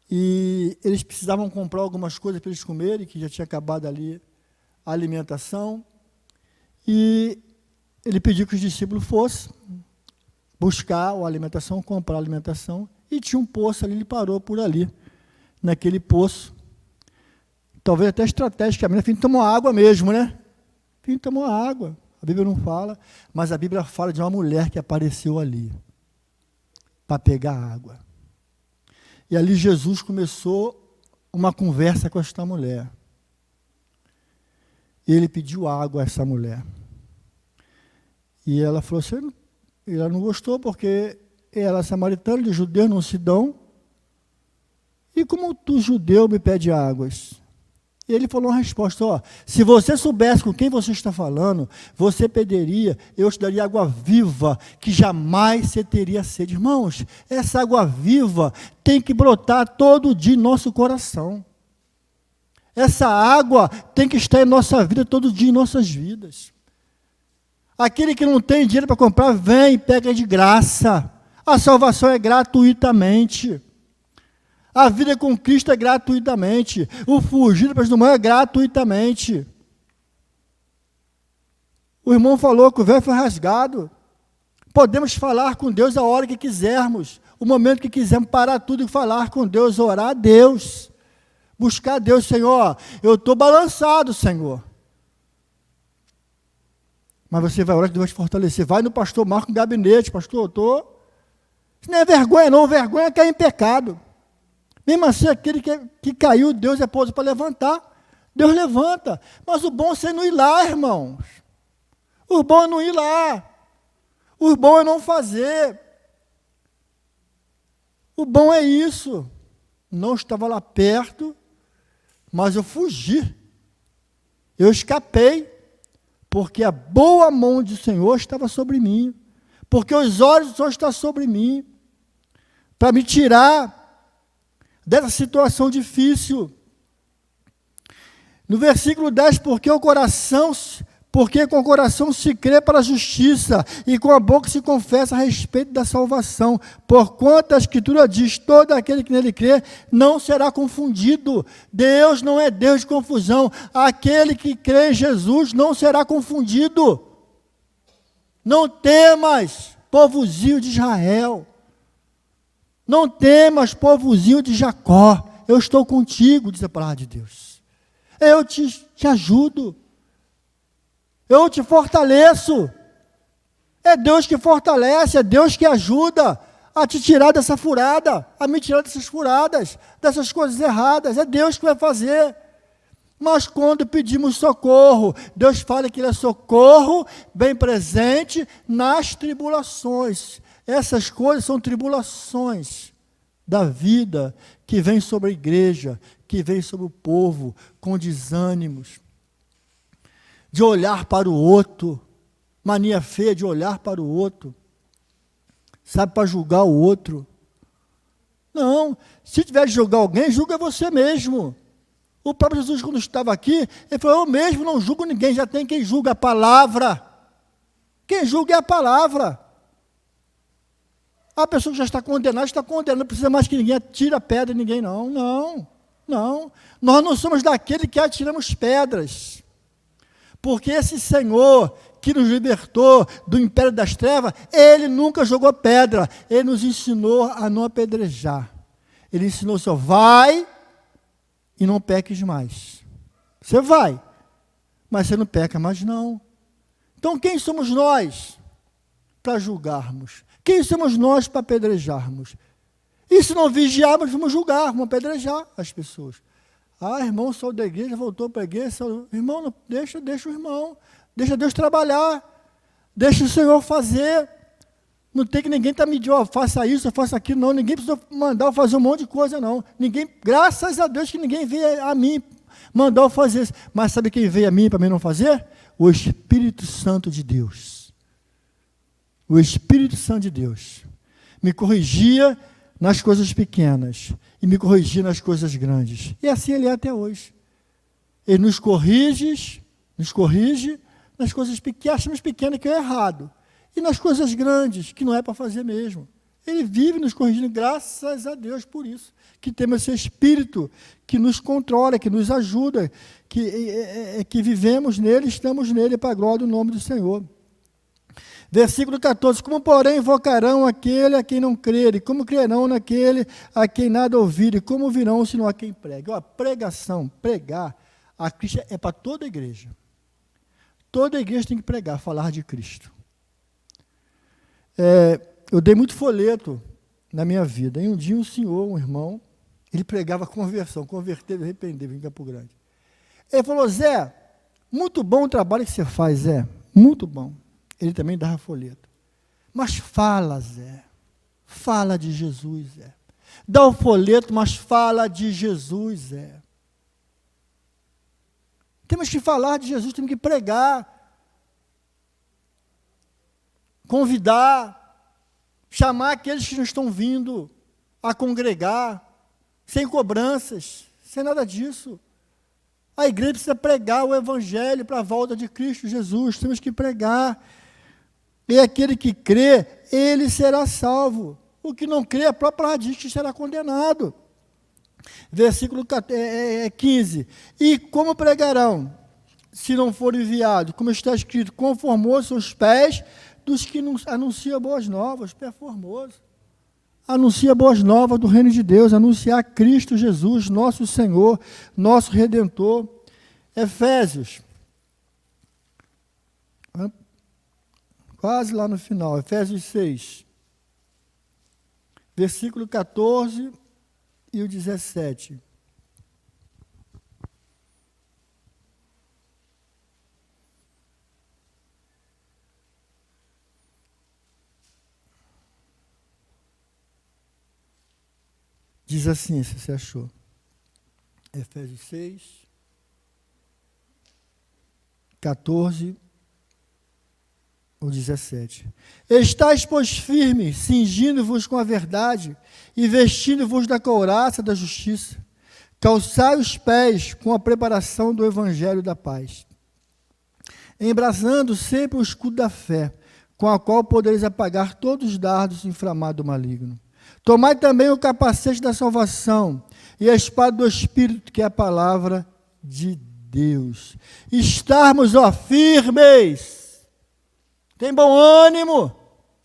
e eles precisavam comprar algumas coisas para eles comerem, que já tinha acabado ali a alimentação, e ele pediu que os discípulos fossem buscar a alimentação, comprar a alimentação, e tinha um poço ali, ele parou por ali, naquele poço, talvez até estrategicamente, a fim de tomar água mesmo, né? A fim de tomar água. A Bíblia não fala, mas a Bíblia fala de uma mulher que apareceu ali, para pegar água. E ali Jesus começou uma conversa com esta mulher. E ele pediu água a essa mulher. E ela falou assim, ela não gostou porque ela é samaritana, de judeus não se dão. E como tu, judeu, me pede águas? E ele falou uma resposta, se você soubesse com quem você está falando, você pediria, eu te daria água viva, que jamais você teria sede. Irmãos, essa água viva tem que brotar todo dia em nosso coração. Essa água tem que estar em nossa vida todo dia em nossas vidas. Aquele que não tem dinheiro para comprar, vem e pega de graça. A salvação é gratuitamente. A vida com Cristo é gratuitamente. O fugir para do mal é gratuitamente. O irmão falou que o véu foi rasgado. Podemos falar com Deus a hora que quisermos. O momento que quisermos, parar tudo e falar com Deus, orar a Deus. Buscar a Deus, Senhor, eu estou balançado, Senhor. Mas você vai orar que Deus vai te fortalecer. Vai no pastor, marca um gabinete, pastor, eu estou... Isso não é vergonha não, vergonha é cair em pecado. Mesmo assim, aquele que caiu, Deus é posto para levantar. Deus levanta. Mas o bom é você não ir lá, irmãos. O bom é não ir lá. O bom é não fazer. O bom é isso. Não estava lá perto, mas eu fugi. Eu escapei, porque a boa mão do Senhor estava sobre mim. Porque os olhos do Senhor estão sobre mim. Para me tirar dessa situação difícil. No versículo 10, porque com o coração se crê para a justiça, e com a boca se confessa a respeito da salvação. Porquanto a Escritura diz, todo aquele que nele crê não será confundido. Deus não é Deus de confusão. Aquele que crê em Jesus não será confundido. Não temas, povozinho de Israel. Não temas, povozinho de Jacó, eu estou contigo, diz a palavra de Deus. Eu te ajudo, eu te fortaleço. É Deus que fortalece, é Deus que ajuda a te tirar dessa furada, a me tirar dessas furadas, dessas coisas erradas. É Deus que vai fazer. Mas quando pedimos socorro, Deus fala que Ele é socorro bem presente nas tribulações. Essas coisas são tribulações da vida que vem sobre a igreja, que vem sobre o povo, com desânimos, de olhar para o outro, mania feia de olhar para o outro, sabe, para julgar o outro. Não, se tiver de julgar alguém, julga você mesmo. O próprio Jesus, quando estava aqui, ele falou, eu mesmo não julgo ninguém, já tem quem julga a palavra. Quem julga é a palavra. A pessoa que já está condenada, não precisa mais que ninguém atire a pedra em ninguém, não. Não. Nós não somos daquele que atiramos pedras. Porque esse Senhor que nos libertou do império das trevas, Ele nunca jogou pedra. Ele nos ensinou a não apedrejar. Ele ensinou, Senhor, vai e não peques mais. Você vai, mas você não peca mais não. Então quem somos nós para julgarmos? Quem somos nós para apedrejarmos? E se não vigiarmos, vamos julgar, vamos apedrejar as pessoas. Irmão, sou da igreja, voltou para a igreja. Irmão, não, deixa o irmão. Deixa Deus trabalhar. Deixa o Senhor fazer. Não tem que ninguém estar medindo, faça isso, faça aquilo, não. Ninguém precisa mandar eu fazer um monte de coisa, não. Ninguém, graças a Deus que ninguém veio a mim mandar eu fazer isso. Mas sabe quem veio a mim para mim não fazer? O Espírito Santo de Deus. O Espírito Santo de Deus me corrigia nas coisas pequenas e me corrigia nas coisas grandes. E assim Ele é até hoje. Ele nos corrige nas coisas pequenas, achamos pequenas que é errado, e nas coisas grandes, que não é para fazer mesmo. Ele vive nos corrigindo, graças a Deus por isso, que temos esse Espírito que nos controla, que nos ajuda, que vivemos nele, estamos nele, para a glória do nome do Senhor. Versículo 14, como porém invocarão aquele a quem não crerem, como crerão naquele a quem nada ouvirem, como virão se não há quem pregue. Ó, pregação, pregar, a Cristo é para toda a igreja. Toda a igreja tem que pregar, falar de Cristo. Eu dei muito folheto na minha vida. E um dia um senhor, um irmão, ele pregava conversão, converter e arrepender em Campo Grande. Ele falou, Zé, muito bom o trabalho que você faz, Zé, muito bom. Ele também dava folheto. Mas fala, Zé, fala de Jesus, Zé. Dá o folheto, mas fala de Jesus, Zé. Temos que falar de Jesus, temos que pregar, convidar, chamar aqueles que não estão vindo a congregar, sem cobranças, sem nada disso. A igreja precisa pregar o evangelho para a volta de Cristo Jesus, temos que pregar. E aquele que crê, ele será salvo. O que não crê, a própria radiz que será condenado. Versículo 15. E como pregarão, se não forem enviados? Como está escrito, quão formosos são os pés dos que anunciam boas novas. Pé formoso. Anuncia boas novas do reino de Deus, anunciar Cristo Jesus, nosso Senhor, nosso Redentor. Efésios. Quase lá no final, Efésios 6. Versículo 14 e o 17. Diz assim, se você achou. Efésios 6, 14 ou 17. Estais, pois, firmes, cingindo-vos com a verdade e vestindo-vos da couraça da justiça. Calçai os pés com a preparação do evangelho da paz. Embraçando sempre o escudo da fé, com a qual podereis apagar todos os dardos inflamados do maligno. Tomai também o capacete da salvação e a espada do Espírito, que é a palavra de Deus. Estarmos, firmes. Tem bom ânimo,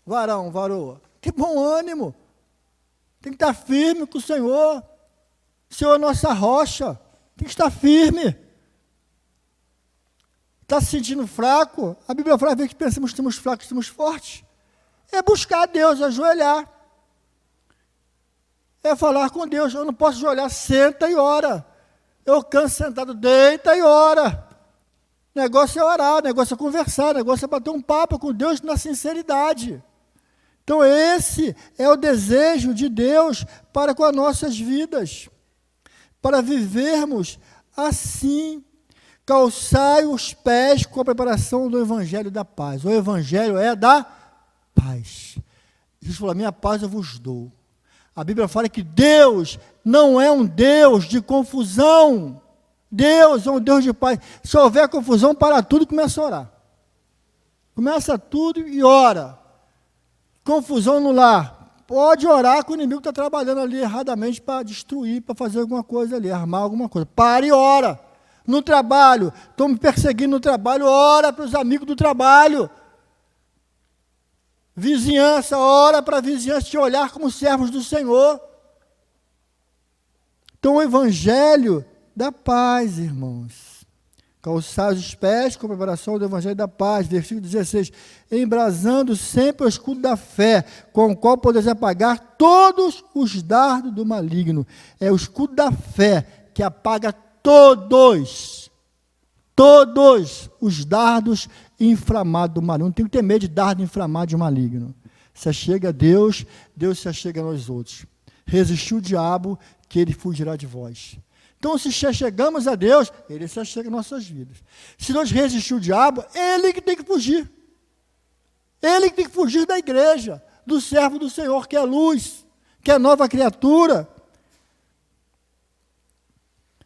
varão, varoa. Tem bom ânimo. Tem que estar firme com o Senhor. O Senhor é nossa rocha. Tem que estar firme. Está se sentindo fraco? A Bíblia fala, às vezes que pensamos que estamos fracos, estamos fortes. É buscar a Deus, ajoelhar. É falar com Deus. Eu não posso ajoelhar, senta e ora. Eu canso sentado, deita e ora. Negócio é orar, negócio é conversar, negócio é bater um papo com Deus na sinceridade. Então esse é o desejo de Deus para com as nossas vidas. Para vivermos assim. Calçai os pés com a preparação do evangelho da paz. O evangelho é da paz. Jesus falou, a minha paz eu vos dou. A Bíblia fala que Deus não é um Deus de confusão. Deus é um Deus de paz. Se houver confusão, para tudo e começa a orar. Começa tudo e ora. Confusão no lar. Pode orar que o inimigo está trabalhando ali erradamente para destruir, para fazer alguma coisa ali, armar alguma coisa. Para e ora. No trabalho, estão me perseguindo no trabalho, ora para os amigos do trabalho. Vizinhança, ora para a vizinhança te olhar como servos do Senhor. Então o evangelho da paz, irmãos. Calçai os pés com a preparação do evangelho da paz. Versículo 16. Embrasando sempre o escudo da fé, com o qual podeis apagar todos os dardos do maligno. É o escudo da fé que apaga todos os dardos inflamados do maligno. Não tem que ter medo de dardo inflamado de maligno. Se achega a Deus, Deus se achega a nós outros. Resistiu o diabo, que ele fugirá de vós. Então, se chegamos a Deus, ele se achega em nossas vidas. Se nós resistir o diabo, ele que tem que fugir. Ele que tem que fugir da igreja, do servo do Senhor, que é luz, que é nova criatura.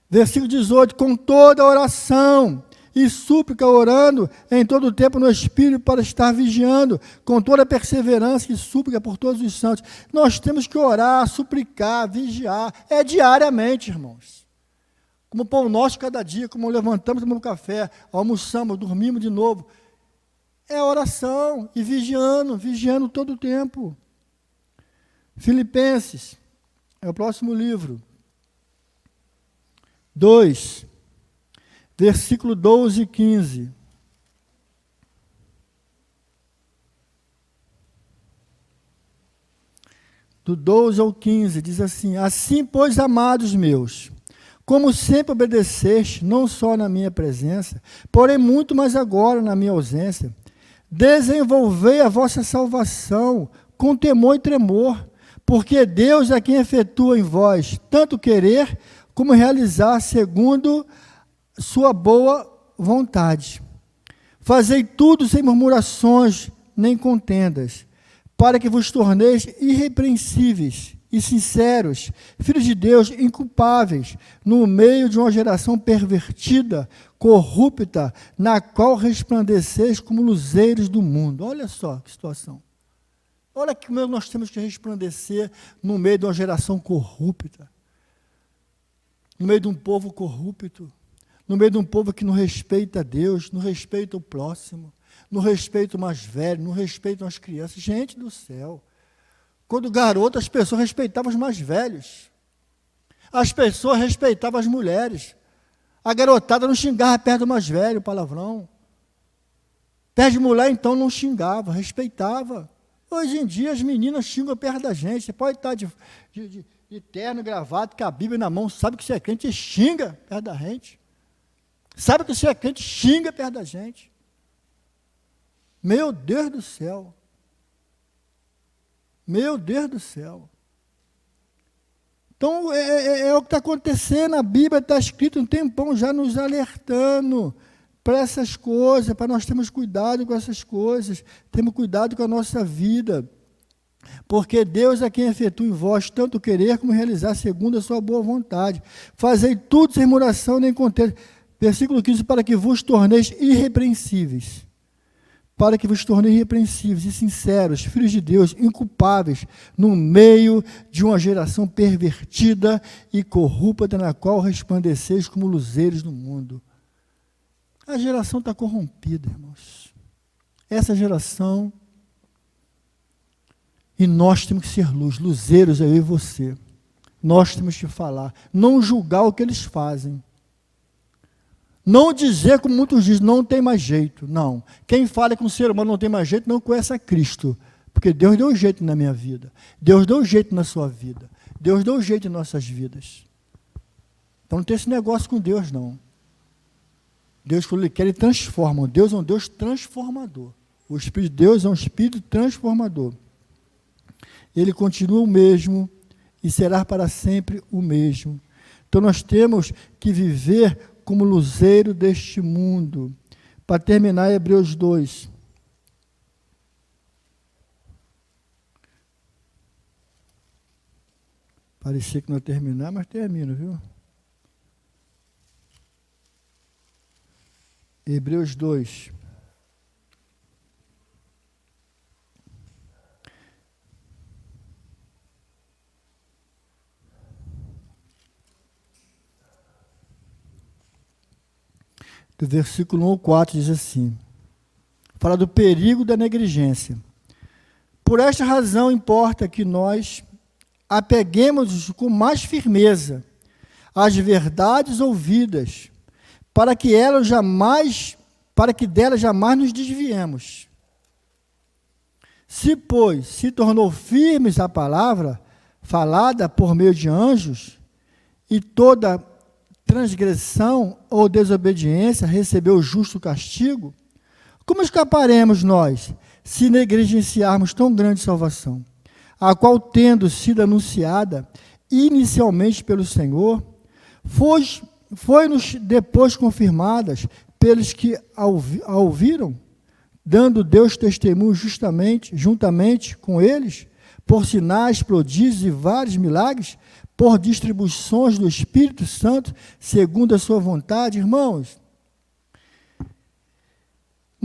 Versículo 18, com toda oração e súplica, orando em todo o tempo no Espírito, para estar vigiando, com toda a perseverança e súplica por todos os santos. Nós temos que orar, suplicar, vigiar, diariamente, irmãos. Como pão nosso cada dia, como levantamos, tomamos café, almoçamos, dormimos de novo. É oração e vigiando todo o tempo. Filipenses, é o próximo livro. 2, versículo 12 e 15. Do 12 ao 15, diz assim: assim, pois, amados meus, como sempre obedeceste, não só na minha presença, porém muito mais agora na minha ausência, desenvolvei a vossa salvação com temor e tremor, porque Deus é quem efetua em vós tanto querer como realizar segundo sua boa vontade. Fazei tudo sem murmurações nem contendas, para que vos torneis irrepreensíveis e sinceros, filhos de Deus inculpáveis, no meio de uma geração pervertida, corrupta, na qual resplandeceis como luzeiros do mundo. Olha só que situação. Olha como nós temos que resplandecer no meio de uma geração corrupta, no meio de um povo corrupto, no meio de um povo que não respeita a Deus, não respeita o próximo, não respeita o mais velho, não respeita as crianças. Gente do céu, quando garoto, as pessoas respeitavam os mais velhos, as pessoas respeitavam as mulheres, a garotada não xingava perto do mais velho, palavrão. Perto de mulher, então, não xingava, respeitava. Hoje em dia, as meninas xingam perto da gente. Você pode estar de terno, gravata, com a Bíblia na mão, sabe que você é crente e xinga perto da gente. Sabe que você é crente, xinga perto da gente. Meu Deus do céu. Meu Deus do céu. Então, é o que está acontecendo. A Bíblia está escrito um tempão já nos alertando para essas coisas, para nós termos cuidado com essas coisas, termos cuidado com a nossa vida. Porque Deus é quem efetua em vós tanto querer como realizar segundo a sua boa vontade. Fazei tudo sem murmuração nem contenda. Versículo 15, para que vos torneis irrepreensíveis. Para que vos torneis irrepreensíveis e sinceros, filhos de Deus, inculpáveis, no meio de uma geração pervertida e corrupta, na qual resplandeceis como luzeiros no mundo. A geração está corrompida, irmãos. Essa geração, e nós temos que ser luz, luzeiros, eu e você. Nós temos que falar, não julgar o que eles fazem. Não dizer, como muitos dizem, não tem mais jeito. Não. Quem fala que um ser humano não tem mais jeito, não conhece a Cristo. Porque Deus deu um jeito na minha vida. Deus deu um jeito na sua vida. Deus deu um jeito em nossas vidas. Então não tem esse negócio com Deus, não. Deus, quando Ele quer, Ele transforma. Deus é um Deus transformador. O Espírito de Deus é um Espírito transformador. Ele continua o mesmo e será para sempre o mesmo. Então nós temos que viver como luzeiro deste mundo. Para terminar, Hebreus 2. Parecia que não ia terminar, mas termina, viu? Hebreus 2. Do versículo 1 ao 4, diz assim, fala do perigo da negligência. Por esta razão importa que nós apeguemos com mais firmeza às verdades ouvidas, para que delas jamais nos desviemos. Se, pois, se tornou firmes a palavra falada por meio de anjos, e toda transgressão ou desobediência recebeu justo castigo, como escaparemos nós, se negligenciarmos tão grande salvação, a qual, tendo sido anunciada inicialmente pelo Senhor, foi-nos depois confirmadas pelos que a ouviram, dando Deus testemunho juntamente com eles, por sinais, prodígios e vários milagres, por distribuições do Espírito Santo, segundo a sua vontade. Irmãos,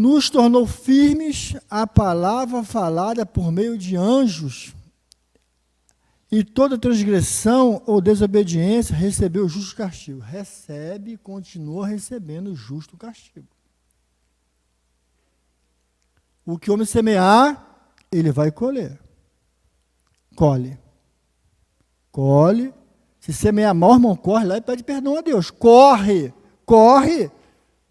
nos tornou firmes a palavra falada por meio de anjos, e toda transgressão ou desobediência recebeu o justo castigo. Recebe e continua recebendo o justo castigo. O que o homem semear, ele vai colher. Colhe. Colhe. Se semear mal, irmão, corre lá e pede perdão a Deus. Corre, corre,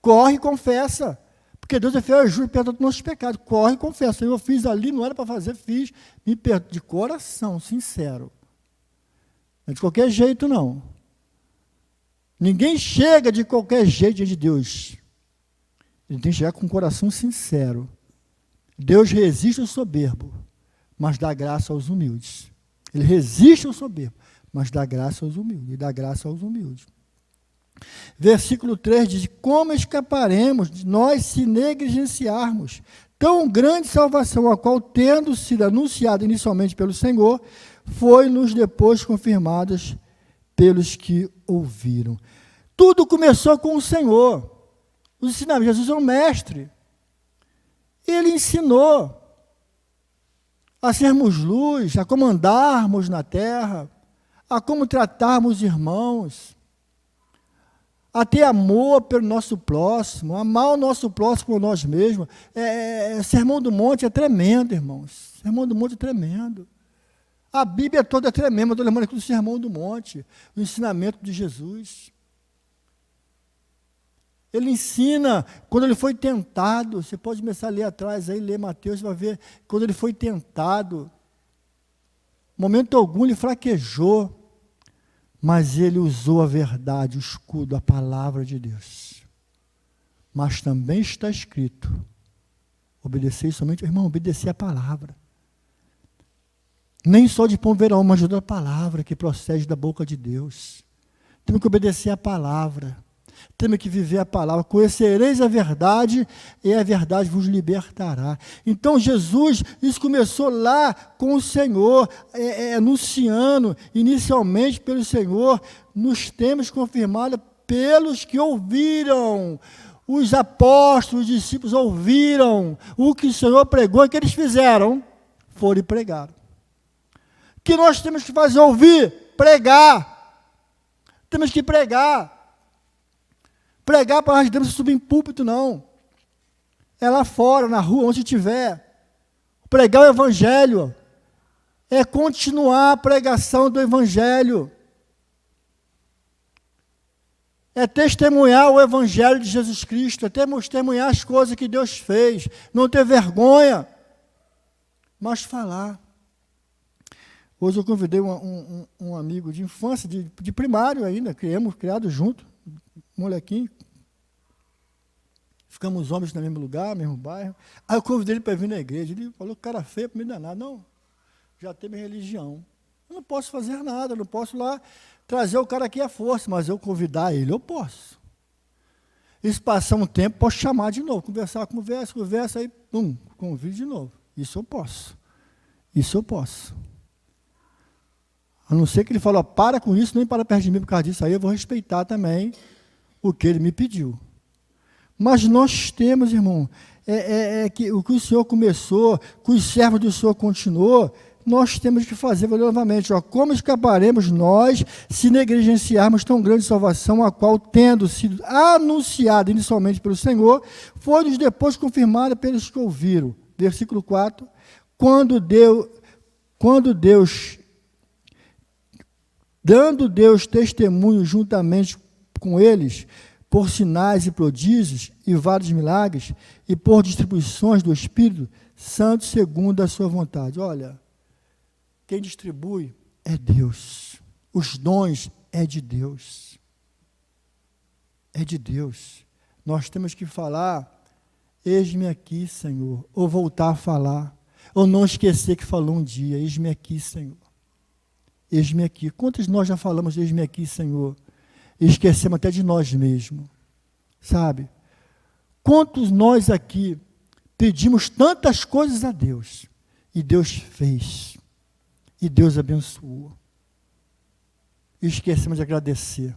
corre e confessa. Porque Deus é fiel e justo, perdoa os nossos pecados. Corre e confessa. Eu fiz ali, não era para fazer, fiz. Me perdoa de coração, sincero. Não é de qualquer jeito, não. Ninguém chega de qualquer jeito diante de Deus. Ele tem que chegar com um coração sincero. Deus resiste ao soberbo, mas dá graça aos humildes. Ele resiste ao soberbo, mas dá graça aos humildes. E dá graça aos humildes. Versículo 3 diz: como escaparemos de nós se negligenciarmos tão grande salvação, a qual, tendo sido anunciada inicialmente pelo Senhor, foi-nos depois confirmadas pelos que ouviram. Tudo começou com o Senhor. Os ensinamentos. Jesus é um mestre. Ele ensinou a sermos luz, a como andarmos na terra, a como tratarmos os irmãos, a ter amor pelo nosso próximo, amar o nosso próximo por nós mesmos. Sermão do Monte é tremendo, irmãos. Sermão do Monte é tremendo. A Bíblia toda é tremenda. Estou lembrando aqui do Sermão do Monte, o ensinamento de Jesus. Ele ensina, quando ele foi tentado, você pode começar a ler atrás, aí ler Mateus, você vai ver, quando ele foi tentado, momento algum ele fraquejou, mas ele usou a verdade, o escudo, a palavra de Deus. Mas também está escrito, obedecer somente, irmão, obedecer a palavra. Nem só de pão verão, mas de a palavra que procede da boca de Deus. Temos que obedecer a palavra. Temos que viver a palavra. Conhecereis a verdade e a verdade vos libertará. Então Jesus, isso começou lá com o Senhor, anunciando inicialmente pelo Senhor, nos termos confirmados pelos que ouviram. Os apóstolos, os discípulos ouviram o que o Senhor pregou e o que eles fizeram? Foram e pregaram. O que nós temos que fazer? Ouvir, pregar. Temos que pregar. Pregar para nós não temos que subir em púlpito, não. É lá fora, na rua, onde estiver. Pregar o Evangelho é continuar a pregação do Evangelho. É testemunhar o Evangelho de Jesus Cristo, é testemunhar as coisas que Deus fez, não ter vergonha, mas falar. Hoje eu convidei um amigo de infância, de primário ainda, criado junto, molequinho. Ficamos homens no mesmo lugar, no mesmo bairro. Aí eu convidei ele para vir na igreja. Ele falou, cara feio, para me danar. Não, já tem minha religião. Eu não posso fazer nada, eu não posso lá trazer o cara aqui à força, mas eu convidar ele, eu posso. Isso passar um tempo, posso chamar de novo, conversa, aí, convido de novo. Isso eu posso. Isso eu posso. A não ser que ele falou, para com isso, nem para perto de mim por causa disso, aí eu vou respeitar também o que ele me pediu. Mas nós temos, irmão, que o que o Senhor começou, que os servos do Senhor continuou, nós temos que fazer novamente. Como escaparemos nós se negligenciarmos tão grande salvação, a qual, tendo sido anunciada inicialmente pelo Senhor, foi-nos depois confirmada pelos que ouviram. Versículo 4, dando Deus testemunho juntamente com eles, por sinais e prodígios e vários milagres, e por distribuições do Espírito Santo segundo a sua vontade. Olha, quem distribui é Deus. Os dons é de Deus. É de Deus. Nós temos que falar, eis-me aqui, Senhor, ou voltar a falar, ou não esquecer que falou um dia, eis-me aqui, Senhor. Eis-me aqui. Quantos nós já falamos, eis-me aqui, Senhor? E esquecemos até de nós mesmos, sabe? Quantos nós aqui pedimos tantas coisas a Deus, e Deus fez, e Deus abençoou, e esquecemos de agradecer.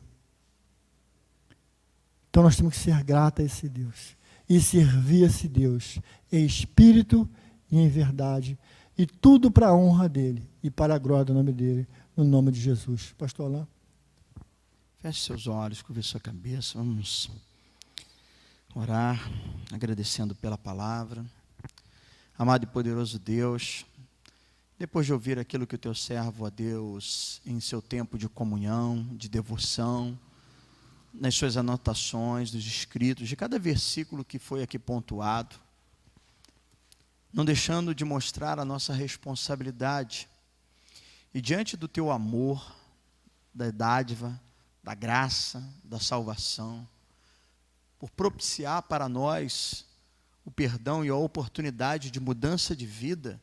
Então nós temos que ser gratos a esse Deus. e servir esse Deus em espírito e em verdade, e tudo para a honra dele e para a glória do nome dele, no nome de Jesus. Pastor Alain. Feche seus olhos, curve sua cabeça, vamos orar, agradecendo pela palavra. Amado e poderoso Deus, depois de ouvir aquilo que o teu servo, ó Deus, em seu tempo de comunhão, de devoção, nas suas anotações, dos escritos, de cada versículo que foi aqui pontuado, não deixando de mostrar a nossa responsabilidade, e diante do teu amor, da dádiva, da graça, da salvação, por propiciar para nós o perdão e a oportunidade de mudança de vida,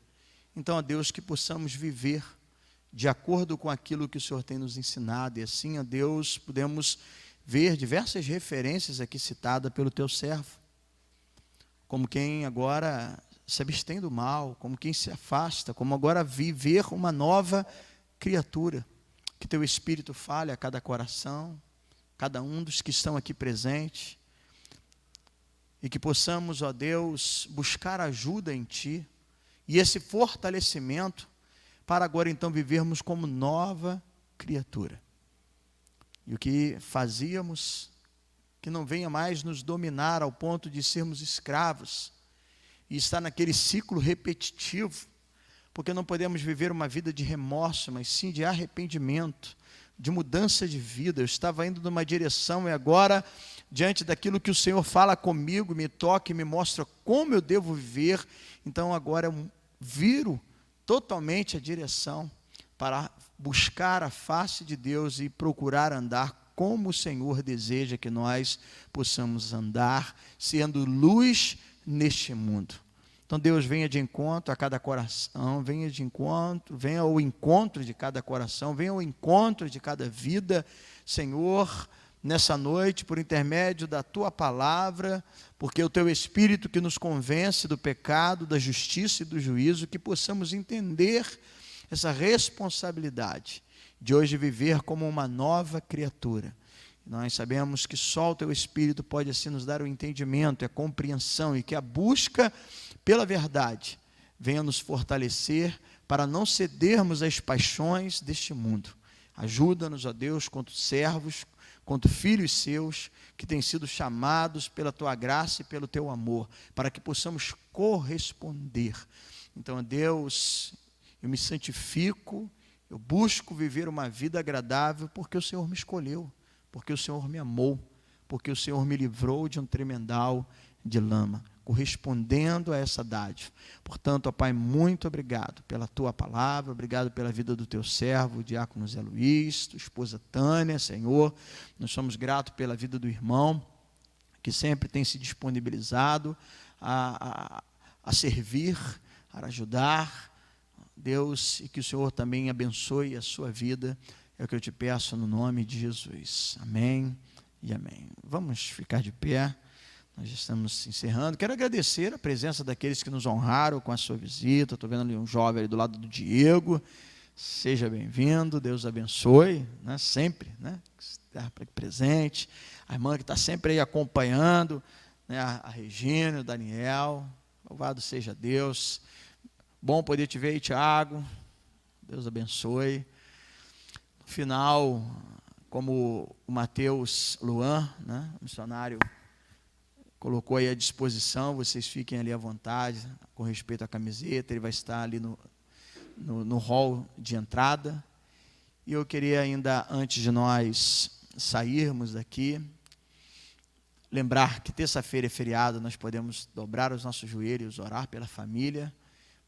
então, ó Deus, que possamos viver de acordo com aquilo que o Senhor tem nos ensinado, e assim, ó Deus, podemos ver diversas referências aqui citadas pelo teu servo, como quem agora se abstém do mal, como quem se afasta, como agora viver uma nova criatura. Que teu Espírito fale a cada coração, cada um dos que estão aqui presentes, e que possamos, ó Deus, buscar ajuda em Ti, e esse fortalecimento, para agora então vivermos como nova criatura. E o que fazíamos, que não venha mais nos dominar ao ponto de sermos escravos, e estar naquele ciclo repetitivo, porque não podemos viver uma vida de remorso, mas sim de arrependimento, de mudança de vida. Eu estava indo numa direção e agora, diante daquilo que o Senhor fala comigo, me toca e me mostra como eu devo viver, então agora eu viro totalmente a direção para buscar a face de Deus e procurar andar como o Senhor deseja que nós possamos andar, sendo luz neste mundo. Então Deus venha de encontro a cada coração, venha ao encontro de cada coração, venha ao encontro de cada vida, Senhor, nessa noite, por intermédio da Tua palavra, porque é o Teu Espírito que nos convence do pecado, da justiça e do juízo, que possamos entender essa responsabilidade de hoje viver como uma nova criatura. Nós sabemos que só o Teu Espírito pode assim nos dar o entendimento, a compreensão, e que a busca pela verdade venha nos fortalecer para não cedermos às paixões deste mundo. Ajuda-nos, ó Deus, quanto servos, quanto filhos seus, que têm sido chamados pela Tua graça e pelo Teu amor, para que possamos corresponder. Então, ó Deus, eu me santifico, eu busco viver uma vida agradável, porque o Senhor me escolheu, porque o Senhor me amou, porque o Senhor me livrou de um tremendal de lama, correspondendo a essa dádiva. Portanto, ó Pai, muito obrigado pela Tua palavra, obrigado pela vida do Teu servo, o diácono Zé Luiz, tua esposa Tânia, Senhor, nós somos gratos pela vida do irmão, que sempre tem se disponibilizado a servir, a ajudar, Deus, e que o Senhor também abençoe a sua vida, é o que eu te peço no nome de Jesus. Amém e amém. Vamos ficar de pé. Nós já estamos encerrando. Quero agradecer a presença daqueles que nos honraram com a sua visita. Estou vendo ali um jovem ali do lado do Diego. Seja bem-vindo, Deus abençoe, né? Sempre, né? Estar presente. A irmã que está sempre aí acompanhando, né? A Regina, o Daniel. Louvado seja Deus. Bom poder te ver aí, Tiago. Deus abençoe. No final, como o Mateus Luan, né? Missionário, colocou aí à disposição, vocês fiquem ali à vontade com respeito à camiseta, ele vai estar ali no hall de entrada. E eu queria ainda, antes de nós sairmos daqui, lembrar que terça-feira é feriado, nós podemos dobrar os nossos joelhos, orar pela família,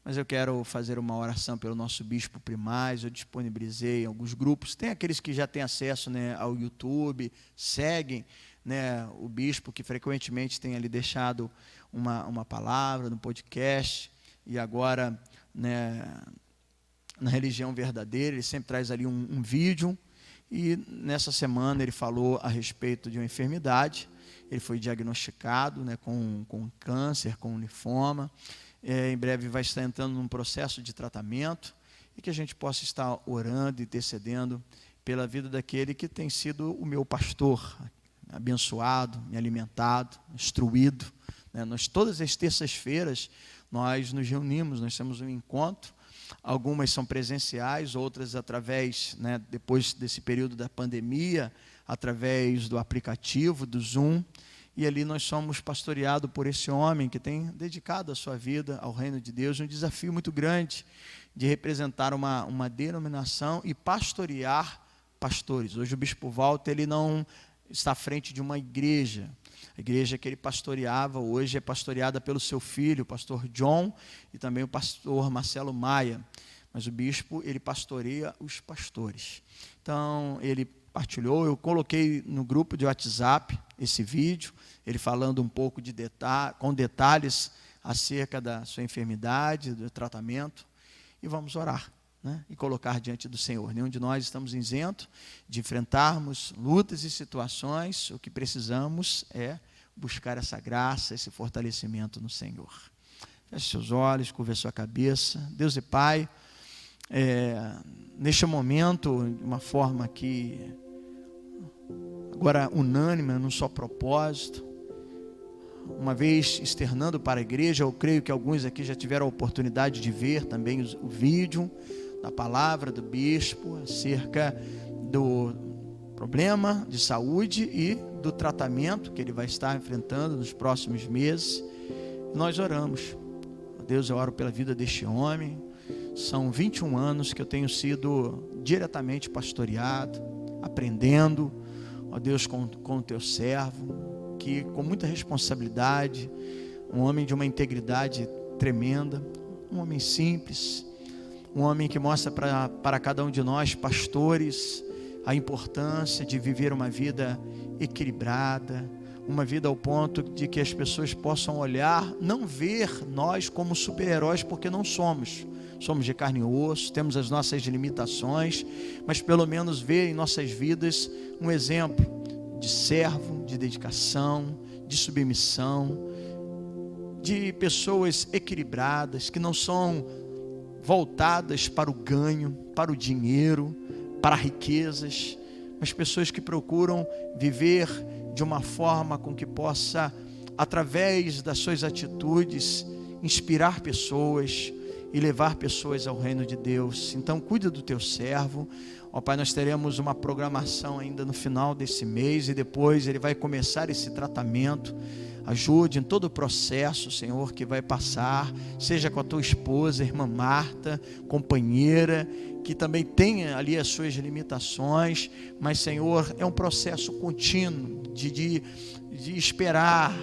mas eu quero fazer uma oração pelo nosso bispo Primaz. Eu disponibilizei alguns grupos, tem aqueles que já têm acesso, né, ao YouTube, seguem, né, o bispo, que frequentemente tem ali deixado uma palavra no podcast, e agora, né, na Religião Verdadeira, ele sempre traz ali um vídeo, e nessa semana ele falou a respeito de uma enfermidade. Ele foi diagnosticado, né, com câncer, com linfoma, em breve vai estar entrando num processo de tratamento, e que a gente possa estar orando e intercedendo pela vida daquele que tem sido o meu pastor, abençoado, me alimentado, instruído né? Nós, todas as terças-feiras, nós nos reunimos, nós temos um encontro. Algumas são presenciais, outras através, né, depois desse período da pandemia, através do aplicativo, do Zoom. E ali nós somos pastoreados por esse homem que tem dedicado a sua vida ao reino de Deus, um desafio muito grande de representar uma denominação e pastorear pastores. Hoje o Bispo Walter, ele não está à frente de uma igreja. A igreja que ele pastoreava hoje é pastoreada pelo seu filho, o pastor John, e também o pastor Marcelo Maia. Mas o bispo, ele pastoreia os pastores. Então, ele partilhou, eu coloquei no grupo de WhatsApp esse vídeo, ele falando um pouco com detalhes acerca da sua enfermidade, do tratamento, e vamos orar, né? E colocar diante do Senhor. Nenhum de nós estamos isento de enfrentarmos lutas e situações. O que precisamos é buscar essa graça, esse fortalecimento no Senhor. Feche seus olhos, curva a sua cabeça. Deus e Pai, neste momento, de uma forma que agora unânime, num só propósito, uma vez externando para a igreja, eu creio que alguns aqui já tiveram a oportunidade de ver também o vídeo da palavra do bispo acerca do problema de saúde e do tratamento que ele vai estar enfrentando nos próximos meses. Nós oramos. Deus, eu oro pela vida deste homem. São 21 anos que eu tenho sido diretamente pastoreado, aprendendo, ó Deus, com o teu servo, que com muita responsabilidade, um homem de uma integridade tremenda, um homem simples, um homem que mostra para cada um de nós, pastores, a importância de viver uma vida equilibrada, uma vida ao ponto de que as pessoas possam olhar, não ver nós como super-heróis, porque não somos. Somos de carne e osso, temos as nossas limitações, mas pelo menos ver em nossas vidas um exemplo de servo, de dedicação, de submissão, de pessoas equilibradas, que não são voltadas para o ganho, para o dinheiro, para riquezas, mas pessoas que procuram viver de uma forma com que possa, através das suas atitudes, inspirar pessoas e levar pessoas ao reino de Deus. Então cuida do teu servo, ó Pai. Nós teremos uma programação ainda no final desse mês e depois ele vai começar esse tratamento. Ajude em todo o processo, Senhor, que vai passar, seja com a tua esposa, irmã Marta, companheira, que também tenha ali as suas limitações, mas, Senhor, é um processo contínuo de esperar,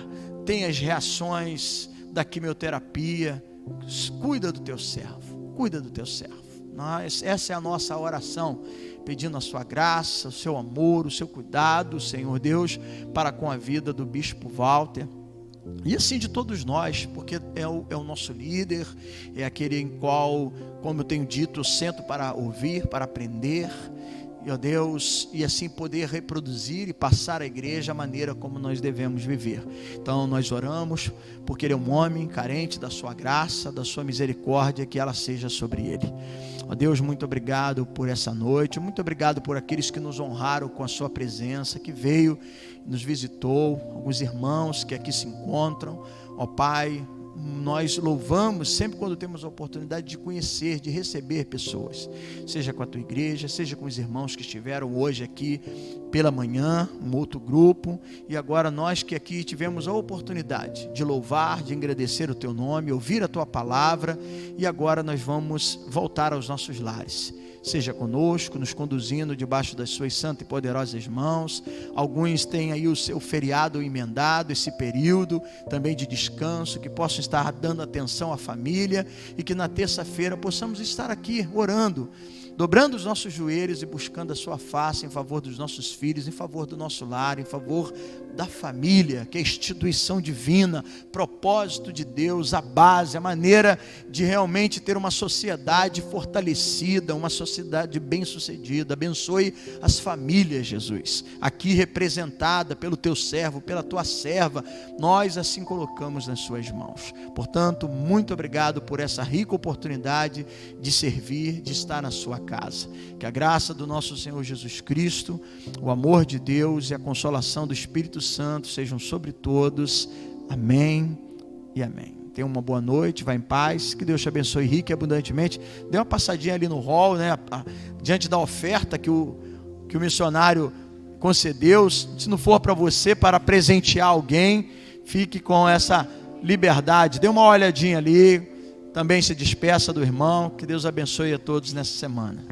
tem as reações da quimioterapia. Cuida do teu servo, cuida do teu servo. Essa é a nossa oração, pedindo a sua graça, o seu amor, o seu cuidado, Senhor Deus, para com a vida do Bispo Walter, e assim de todos nós, porque é o nosso líder, é aquele em qual, como eu tenho dito, eu sento para ouvir, para aprender, e ó Deus, e assim poder reproduzir e passar à igreja a maneira como nós devemos viver. Então nós oramos, porque ele é um homem carente da sua graça, da sua misericórdia, que ela seja sobre ele. Ó Deus, muito obrigado por essa noite, muito obrigado por aqueles que nos honraram com a sua presença, que veio, nos visitou, alguns irmãos que aqui se encontram. Ó Pai, nós louvamos sempre quando temos a oportunidade de conhecer, de receber pessoas, seja com a tua igreja, seja com os irmãos que estiveram hoje aqui pela manhã, um outro grupo, e agora nós que aqui tivemos a oportunidade de louvar, de agradecer o teu nome, ouvir a tua palavra, e agora nós vamos voltar aos nossos lares. Seja conosco, nos conduzindo debaixo das suas santas e poderosas mãos. Alguns têm aí o seu feriado emendado, esse período também de descanso, que possam estar dando atenção à família, e que na terça-feira possamos estar aqui orando, dobrando os nossos joelhos e buscando a sua face em favor dos nossos filhos, em favor do nosso lar, em favor da família, que é a instituição divina, propósito de Deus, a base, a maneira de realmente ter uma sociedade fortalecida, uma sociedade bem-sucedida. Abençoe as famílias, Jesus, aqui representada pelo teu servo, pela tua serva, nós assim colocamos nas suas mãos. Portanto, muito obrigado por essa rica oportunidade de servir, de estar na sua casa. Que a graça do nosso Senhor Jesus Cristo, o amor de Deus e a consolação do Espírito Santo sejam sobre todos. Amém e amém. Tenha uma boa noite, vá em paz, que Deus te abençoe rica e abundantemente. Dê uma passadinha ali no hall, né, diante da oferta que o missionário concedeu. Se não for para você, para presentear alguém, fique com essa liberdade. Dê uma olhadinha ali, também se despeça do irmão. Que Deus abençoe a todos nessa semana.